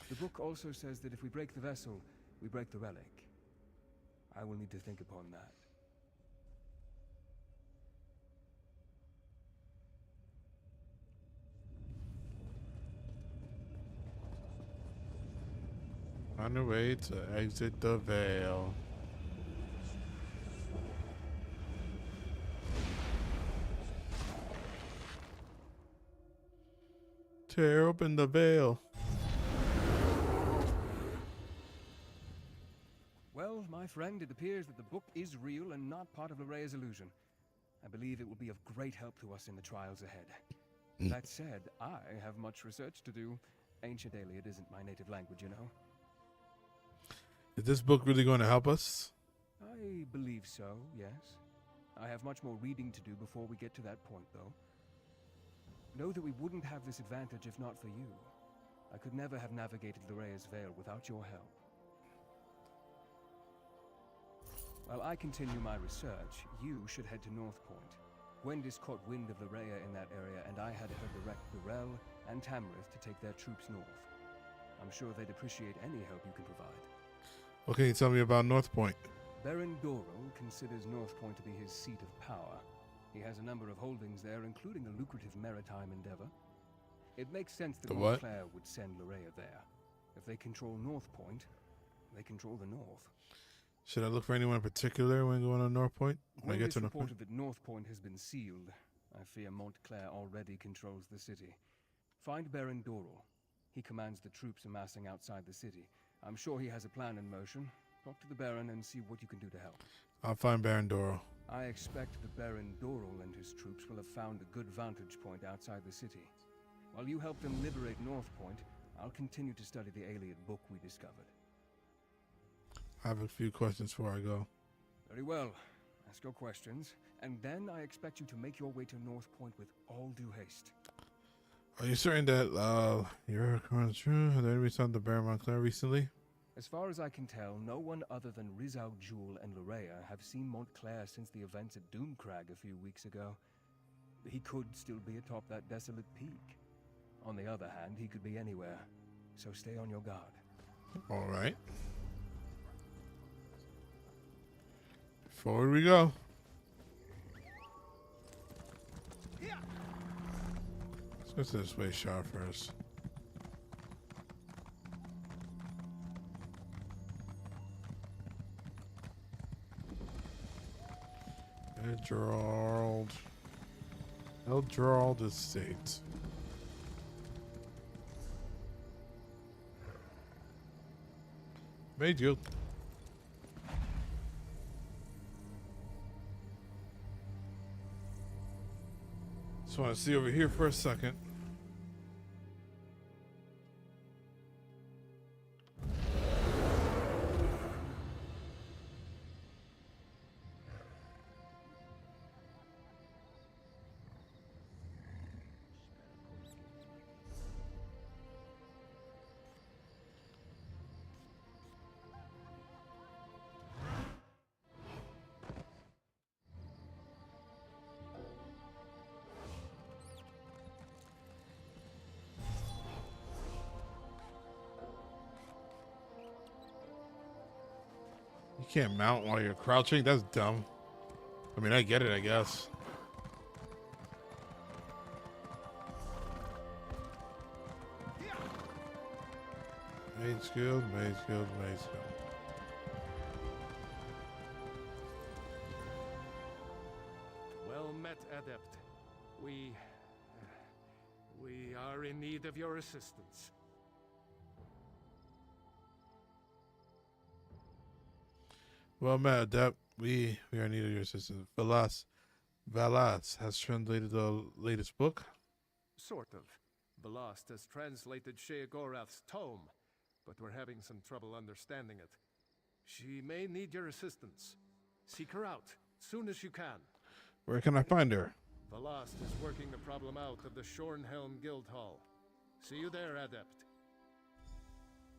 The book also says that if we break the vessel, we break the relic. I will need to think upon that. On the way to exit the veil. Tear open the veil. Well, my friend, it appears that the book is real and not part of Lorraya's illusion. I believe it will be of great help to us in the trials ahead. That said, I have much research to do. Ancient Aliad isn't my native language, you know. Is this book really going to help us? I believe so, yes. I have much more reading to do before we get to that point, though. Know that we wouldn't have this advantage if not for you. I could never have navigated Lorraya's Veil without your help. While I continue my research, you should head to North Point. Gwendis caught wind of Loraya in that area, and I had her direct Burrell and Tamriel to take their troops north. I'm sure they'd appreciate any help you can provide. What can you tell me about North Point? Baron Doral considers North Point to be his seat of power. He has a number of holdings there, including a lucrative maritime endeavor. It makes sense that Montclair would send Loraya there. If they control North Point, they control the north. Should I look for anyone in particular when going on North Point? When I get to North Point? Reported that North Point has been sealed. I fear Montclair already controls the city. Find Baron Doral. He commands the troops amassing outside the city. I'm sure he has a plan in motion. Talk to the Baron and see what you can do to help. I'll find Baron Doral. I expect that Baron Doral and his troops will have found a good vantage point outside the city. While you help them liberate North Point, I'll continue to study the alien book we discovered. I have a few questions before I go. Very well. Ask your questions, and then I expect you to make your way to North Point with all due haste. Are you certain that your current true? Have there been something to Baron Montclair recently? As far as I can tell, no one other than Riz Al Ghul and Loraya have seen Montclair since the events at Doomcrag a few weeks ago. He could still be atop that desolate peak. On the other hand, he could be anywhere, so stay on your guard. All right. Forward we go. Let's go to the space shot first. Eldrald Estate. Made you. Just want to see over here for a second. You can't mount while you're crouching? That's dumb. I mean, I get it, I guess. Mage Guild, Mage Guild, Mage Guild. Well met, Adept. We are in need of your assistance. Well, Matt, Adept, we are in need of your assistance. Valas has translated the latest book. Sort of. Balast has translated Sheogorath's tome, but we're having some trouble understanding it. She may need your assistance. Seek her out, soon as you can. Where can I find her? Balast is working the problem out of the Shornhelm Guildhall. See you there, Adept.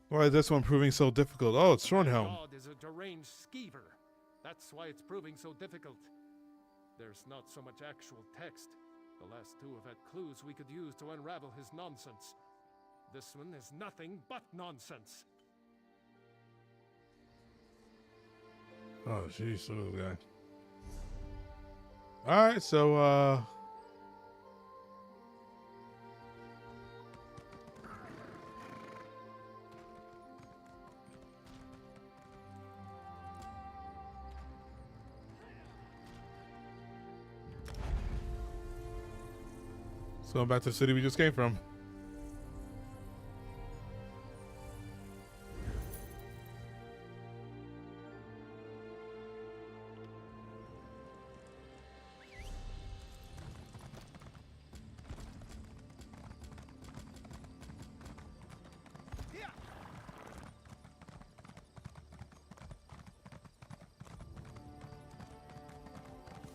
Why is this one proving so difficult? Oh, it's Shornhelm. God is a deranged skeever. That's why it's proving so difficult. There's not so much actual text. The last two have had clues we could use to unravel his nonsense. This one is nothing but nonsense. Oh, jeez, look at the guy. All right, so going back to the city we just came from.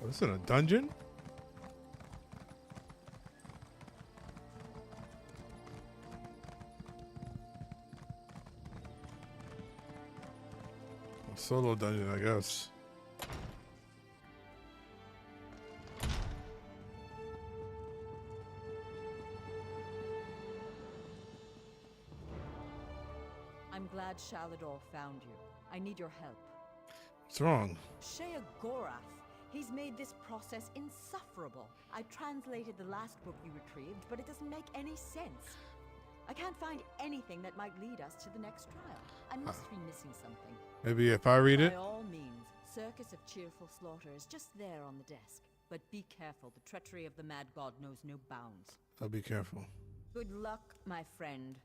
Oh, this is in a dungeon? Solo dungeon, I guess. glad Shalador found you. I need your help. What's wrong? Sheogorath. He's made this process insufferable. I translated the last book you retrieved, but it doesn't make any sense. I can't find anything that might lead us to the next trial. I must be missing something. Maybe if I read it? By all means, Circus of Cheerful Slaughter is just there on the desk. But be careful, the treachery of the Mad God knows no bounds. I'll be careful. Good luck, my friend.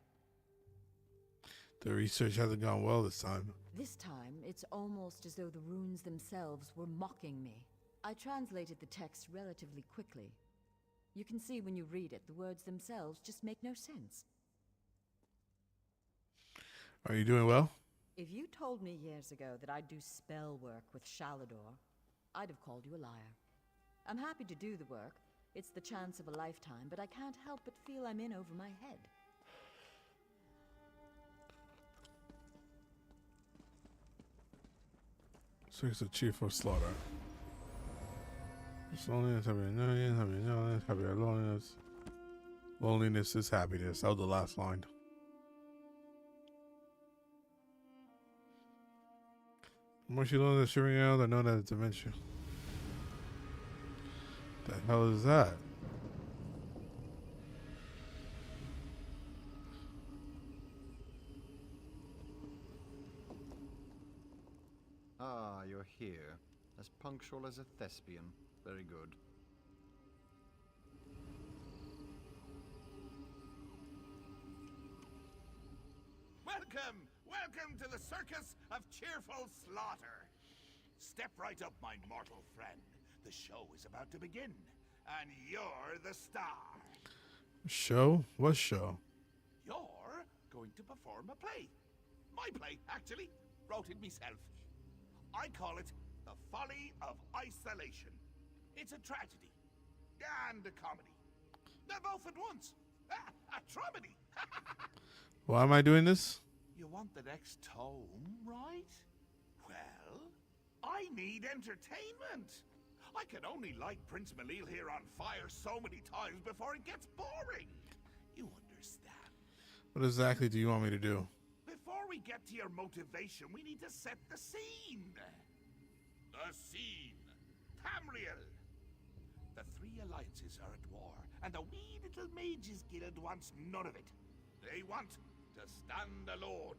The research hasn't gone well this time. This time, it's almost as though the runes themselves were mocking me. I translated the text relatively quickly. You can see when you read it, the words themselves just make no sense. Are you doing well? If you told me years ago that I'd do spell work with Shalador, I'd have called you a liar. I'm happy to do the work. It's the chance of a lifetime, but I can't help but feel I'm in over my head. Circus of Cheerful Slaughter. Loneliness, happiness, loneliness. Loneliness is happiness. That was the last line. The more she learns that shivering out, I know that it's dementia. The hell is that? Ah, you're here. As punctual as a thespian. Very good. Welcome! Welcome to the Circus of Cheerful Slaughter! Step right up, my mortal friend. The show is about to begin, and you're the star. Show? What show? You're going to perform a play. My play, actually. Wrote it myself. I call it The Folly of Isolation. It's a tragedy and a comedy. They're both at once. A tromedy. Why am I doing this? You want the next tome, right? Well, I need entertainment. I can only light Prince Malil here on fire so many times before it gets boring. You understand? What exactly do you want me to do? Before we get to your motivation, we need to set the scene. The scene. Tamriel. The three alliances are at war, and the wee little mages guild wants none of it. They want to stand alone.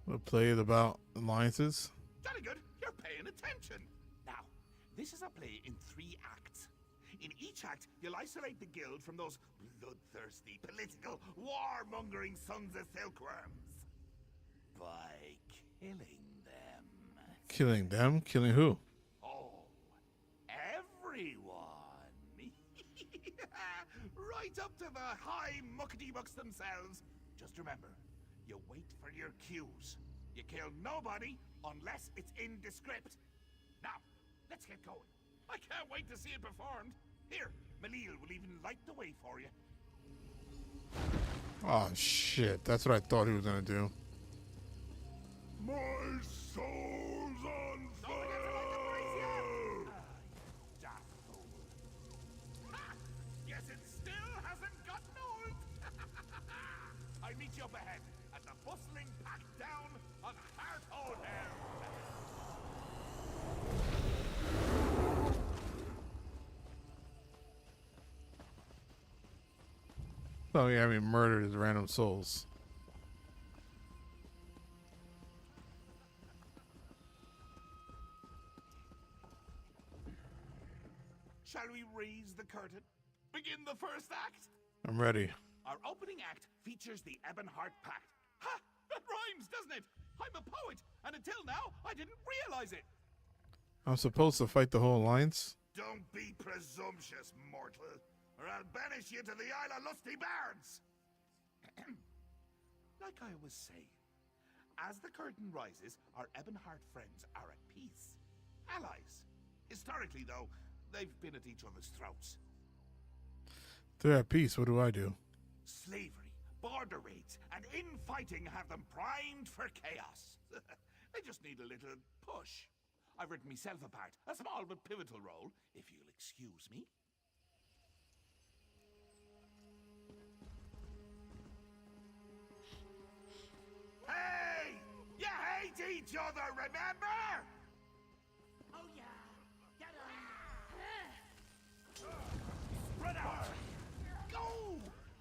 What play is about alliances? Jolly good. You're paying attention. Now, this is a play in 3 acts. In each act, you'll isolate the guild from those bloodthirsty, political, warmongering sons of silkworms. By killing them. Killing them? Killing who? Oh, everyone. Right up to the high muckety-mucks themselves. Just remember, you wait for your cues. You kill nobody unless it's in the script. Now, let's get going. I can't wait to see it performed. Here, Malil will even light the way for you. Oh shit, that's what I thought he was gonna do. My soul's on fire! Daft fool. Ha! Guess it still hasn't gotten old. I meet you up ahead at the bustling pack down of Hearthhold Hell. Oh yeah, I mean murdered his random souls. Shall we raise the curtain? Begin the first act? I'm ready. Our opening act features the Ebonheart Pact. Ha! That rhymes, doesn't it? I'm a poet, and until now, I didn't realize it. I'm supposed to fight the whole alliance? Don't be presumptuous, mortal, or I'll banish you to the Isle of Lusty Bards. Like I was saying, as the curtain rises, our Ebonheart friends are at peace. Allies. Historically, though, they've been at each other's throats. They're at peace. What do I do? Slavery, border raids, and infighting have them primed for chaos. They just need a little push. I've written myself a part, a small but pivotal role, if you'll excuse me. Hey! each other, remember? Oh yeah. Get Spread out. Go!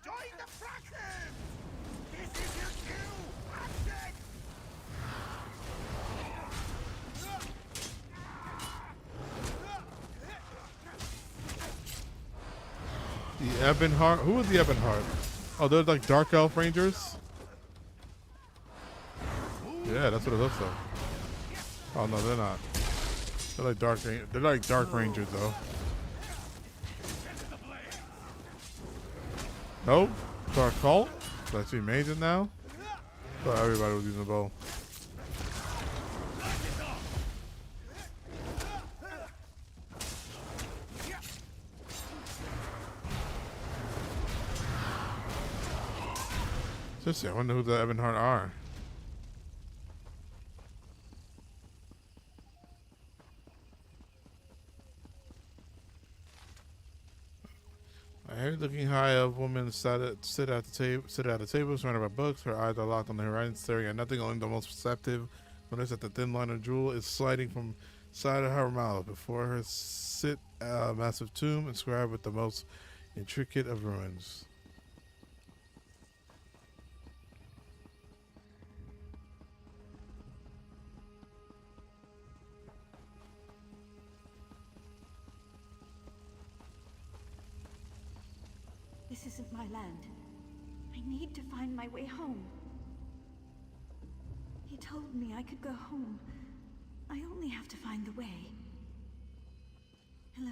Join the fraction! This is your cue! Action! The Ebonheart. Who was the Ebonheart? Oh, they're like Dark Elf Rangers? Yeah, that's what it looks like. Oh no, they're not. They're like Dark Rangers though. Nope. Dark Cult? So I see mages now? Thought everybody was using a bow. Seriously, I wonder who the Ebonheart are. A hairy-looking high-up woman sit at a table, surrounded by books. Her eyes are locked on the horizon, staring at nothing. Only the most perceptive notice that the thin line of jewel is sliding from side of her mouth. Before her sit a massive tomb inscribed with the most intricate of ruins. This isn't my land. I need to find my way home. He told me I could go home. I only have to find the way. Hello?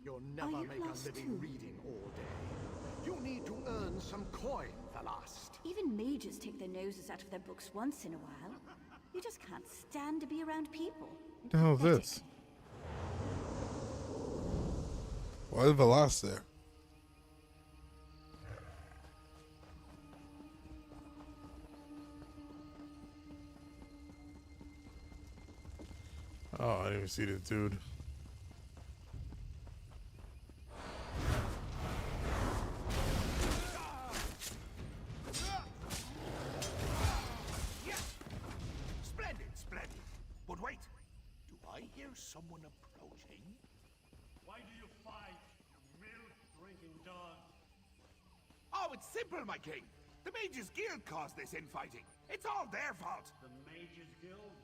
You'll Are never you make a lost living too? reading all day. You need to earn some coin, Thalast. Even mages take their noses out of their books once in a while. You just can't stand to be around people. What the hell is this? Why is Velas there? Oh, I didn't even see this dude. Splendid, splendid. But wait, do I hear someone approaching? Why do you fight, you milk-drinking dog? Oh, it's simple, my king. The Mages Guild caused this infighting. It's all their fault. The Mages Guild?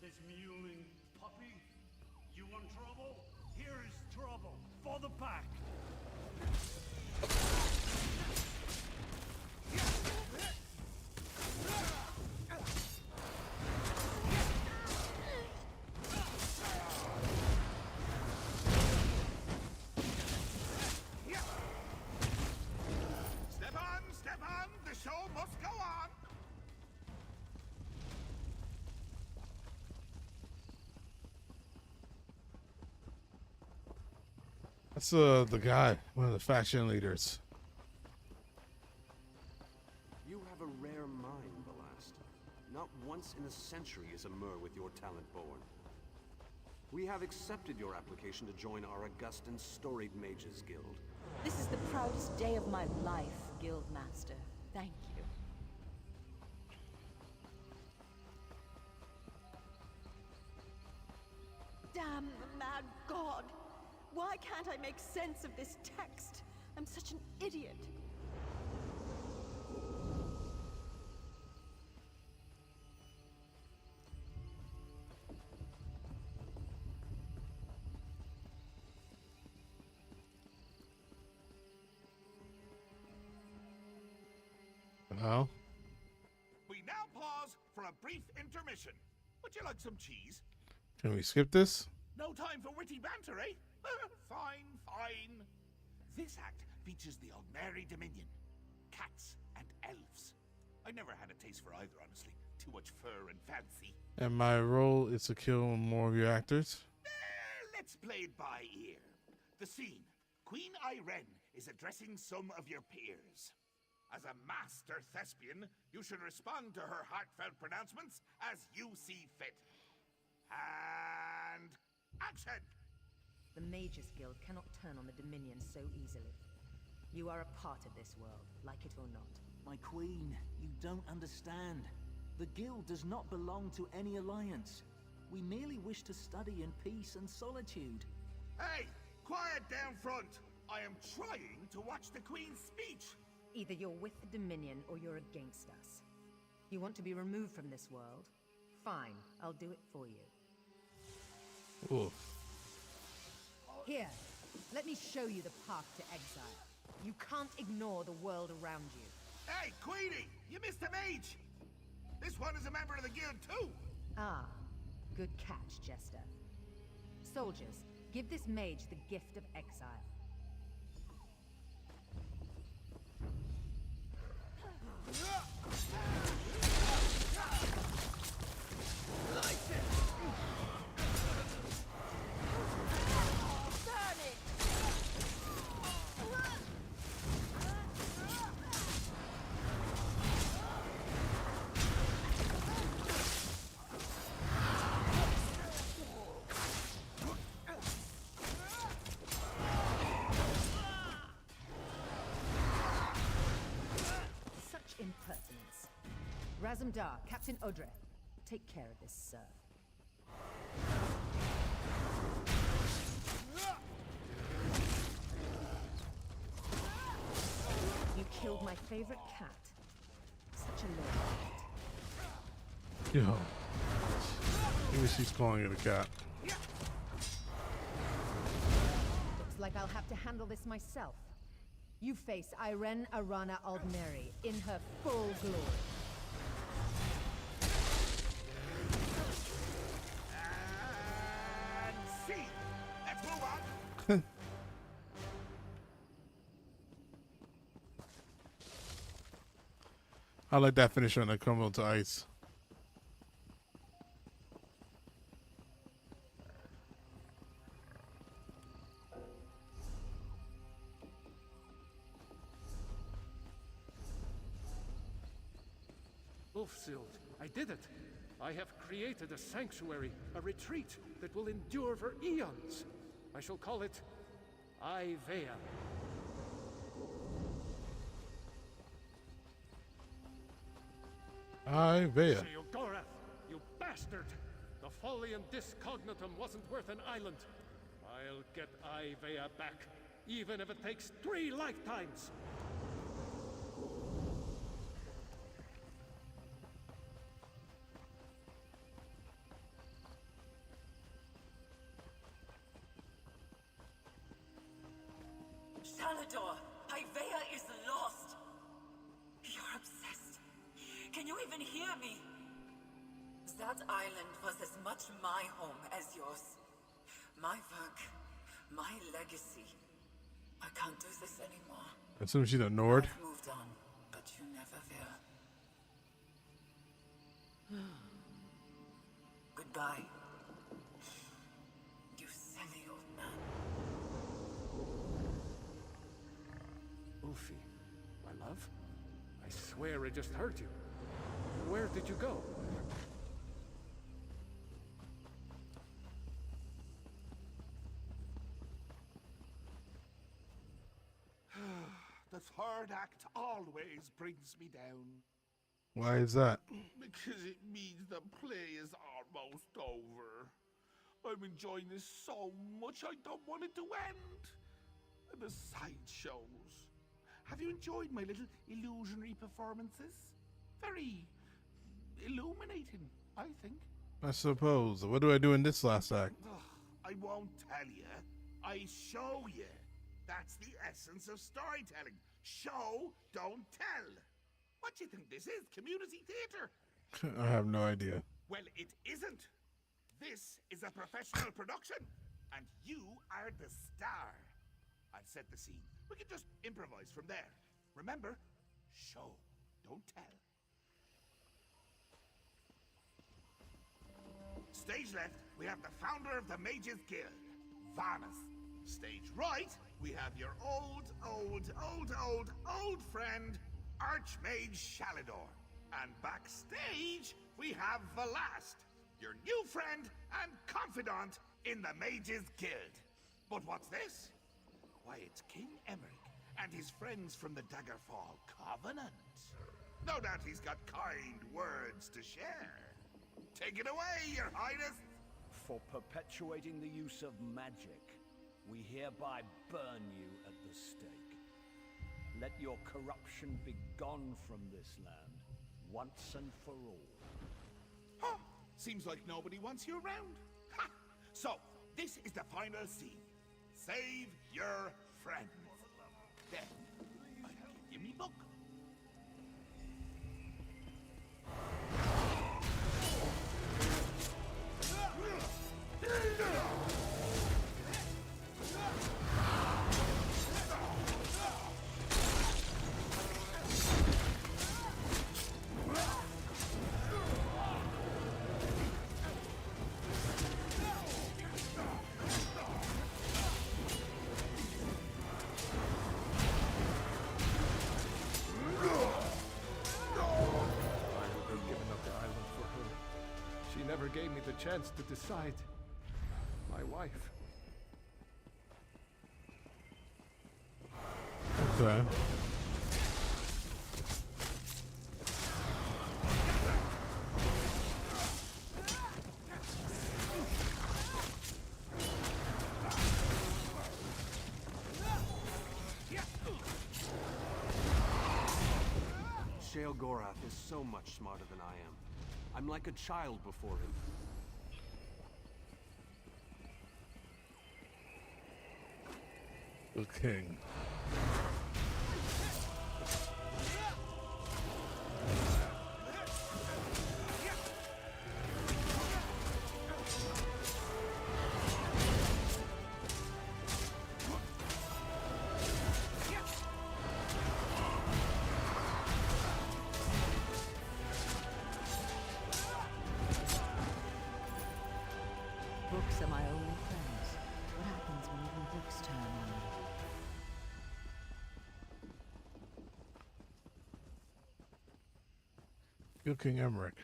This mewling puppy? You want trouble? Here is trouble for the pack. Step on, the show must go on. That's the guy, one of the faction leaders. You have a rare mind, Belast. Not once in a century is a Mer with your talent born. We have accepted your application to join our august and storied Mages Guild. This is the proudest day of my life, Guildmaster. Thank you. Damn the mad god! Why can't I make sense of this text? I'm such an idiot. Well, We now pause for a brief intermission. Would you like some cheese? can we skip this? No time for witty banter, eh? Fine, fine. This act features the Aldmeri Dominion. Cats and elves. I never had a taste for either, honestly. Too much fur and fancy. And my role is to kill more of your actors. Let's play it by ear. The scene. Queen Irene is addressing some of your peers. As a master thespian, you should respond to her heartfelt pronouncements as you see fit. And action! The Mages Guild cannot turn on the Dominion so easily. You are a part of this world, like it or not. My queen, you don't understand. The guild does not belong to any alliance. We merely wish to study in peace and solitude. Hey! Quiet down front! I am trying to watch the Queen's speech! Either you're with the Dominion or you're against us. You want to be removed from this world? Fine, I'll do it for you. Oof. Here, let me show you the path to exile. You can't ignore the world around you. Hey, Queenie! You missed a mage! This one is a member of the guild too! Ah, good catch, Jester. Soldiers, give this mage the gift of exile. Such impertinence. Razumdar, Captain Odre, take care of this, sir. You killed my favorite cat. Such a low cat. Yo. Maybe she's calling it a cat. Looks like I'll have to handle this myself. You face Irene Arana Aldmeri in her full glory. And see! Let's move on! I like that finish on the crumble to ice. Ulfsild, I did it! I have created a sanctuary, a retreat that will endure for eons. I shall call it Ivea. Ivea. Sheogorath, you bastard! The folly and discognitum wasn't worth an island. I'll get Ivea back, even if it takes 3 lifetimes! Shalador, Ivea is lost! You're obsessed. Can you even hear me? That island was as much my home as yours. My work, my legacy. I can't do this anymore. I assume she's a Nord. I've moved on, but you never will. Goodbye. You silly old man. Ulfi, my love? I swear I just heard you. Where did you go? The third act always brings me down. Why is that? Because it means the play is almost over. I'm enjoying this so much I don't want it to end. And the sideshows. Have you enjoyed my little illusionary performances? Very illuminating, I think. I suppose. What do I do in this last act? Ugh, I won't tell you. I show you. That's the essence of storytelling. Show, don't tell. What do you think this is? Community theater? I have no idea. Well, it isn't. This is a professional production, and you are the star. I've set the scene. We can just improvise from there. Remember, show, don't tell. Stage left, we have the founder of the Mages Guild, Varnus. Stage right, we have your old friend, Archmage Shalador. And backstage, we have Velast, your new friend and confidant in the Mages Guild. But what's this? Why, it's King Emmerich and his friends from the Daggerfall Covenant. No doubt he's got kind words to share. Take it away, Your Highness! For perpetuating the use of magic, we hereby burn you at the stake. Let your corruption be gone from this land, once and for all. Huh. Seems like nobody wants you around. Ha! So, this is the final scene. Save your friends. Then, I'll give you me book. Never gave me the chance to decide. My wife. Okay. Sheogorath is so much smarter than I am. I'm like a child before him. The king. Books are my only friends. What happens when even books turn on me? Kill King Emmerich.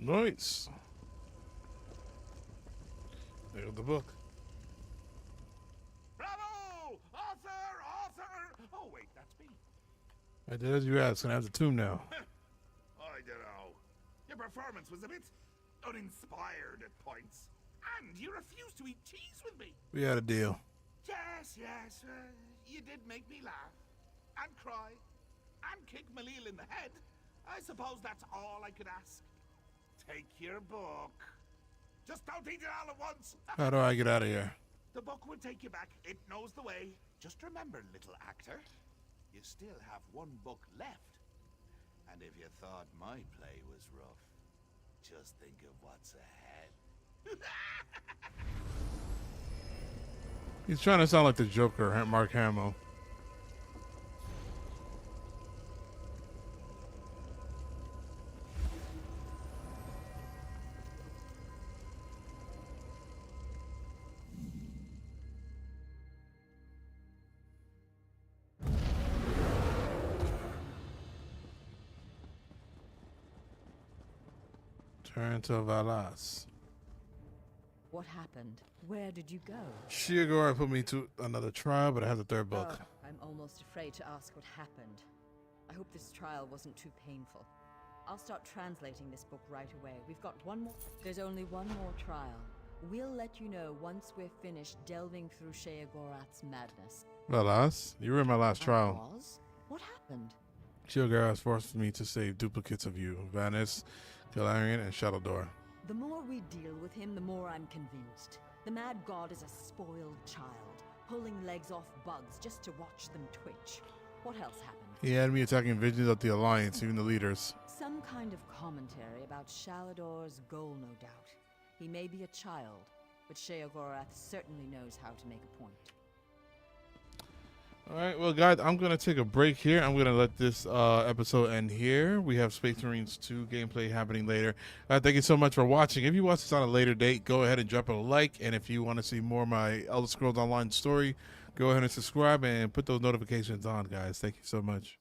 Nice. There's the book. Bravo! Author! Oh, wait, that's me. I did as you asked, and I have the tomb now. I don't know. Your performance was a bit uninspired at points. And you refused to eat cheese with me. We had a deal. Yes. You did make me laugh. And cry. And kick Malil in the head. I suppose that's all I could ask. Take your book. Just don't eat it all at once. How do I get out of here? The book will take you back. It knows the way. Just remember, little actor, you still have one book left. And if you thought my play was rough, just think of what's ahead. He's trying to sound like the Joker, Mark Hamill. Turn to Valas. What happened? Where did you go? Sheogorath put me to another trial, but I have the third book. Oh, I'm almost afraid to ask what happened. I hope this trial wasn't too painful. I'll start translating this book right away. We've got one more. There's only one more trial. We'll let you know once we're finished delving through Sheogorath's madness. Valas, you were in my last trial. What happened? Sheogorath forced me to save duplicates of you, Vanis, Galarian, and Shadowdoor. The more we deal with him, the more I'm convinced. The Mad God is a spoiled child, pulling legs off bugs just to watch them twitch. What else happened? He had me attacking visions of the Alliance, even the leaders. Some kind of commentary about Shalador's goal, no doubt. He may be a child, but Sheogorath certainly knows how to make a point. All right, well, guys, I'm going to take a break here. I'm going to let this episode end here. We have Space Marines 2 gameplay happening later. Thank you so much for watching. If you watch this on a later date, go ahead and drop a like. And if you want to see more of my Elder Scrolls Online story, go ahead and subscribe and put those notifications on, guys. Thank you so much.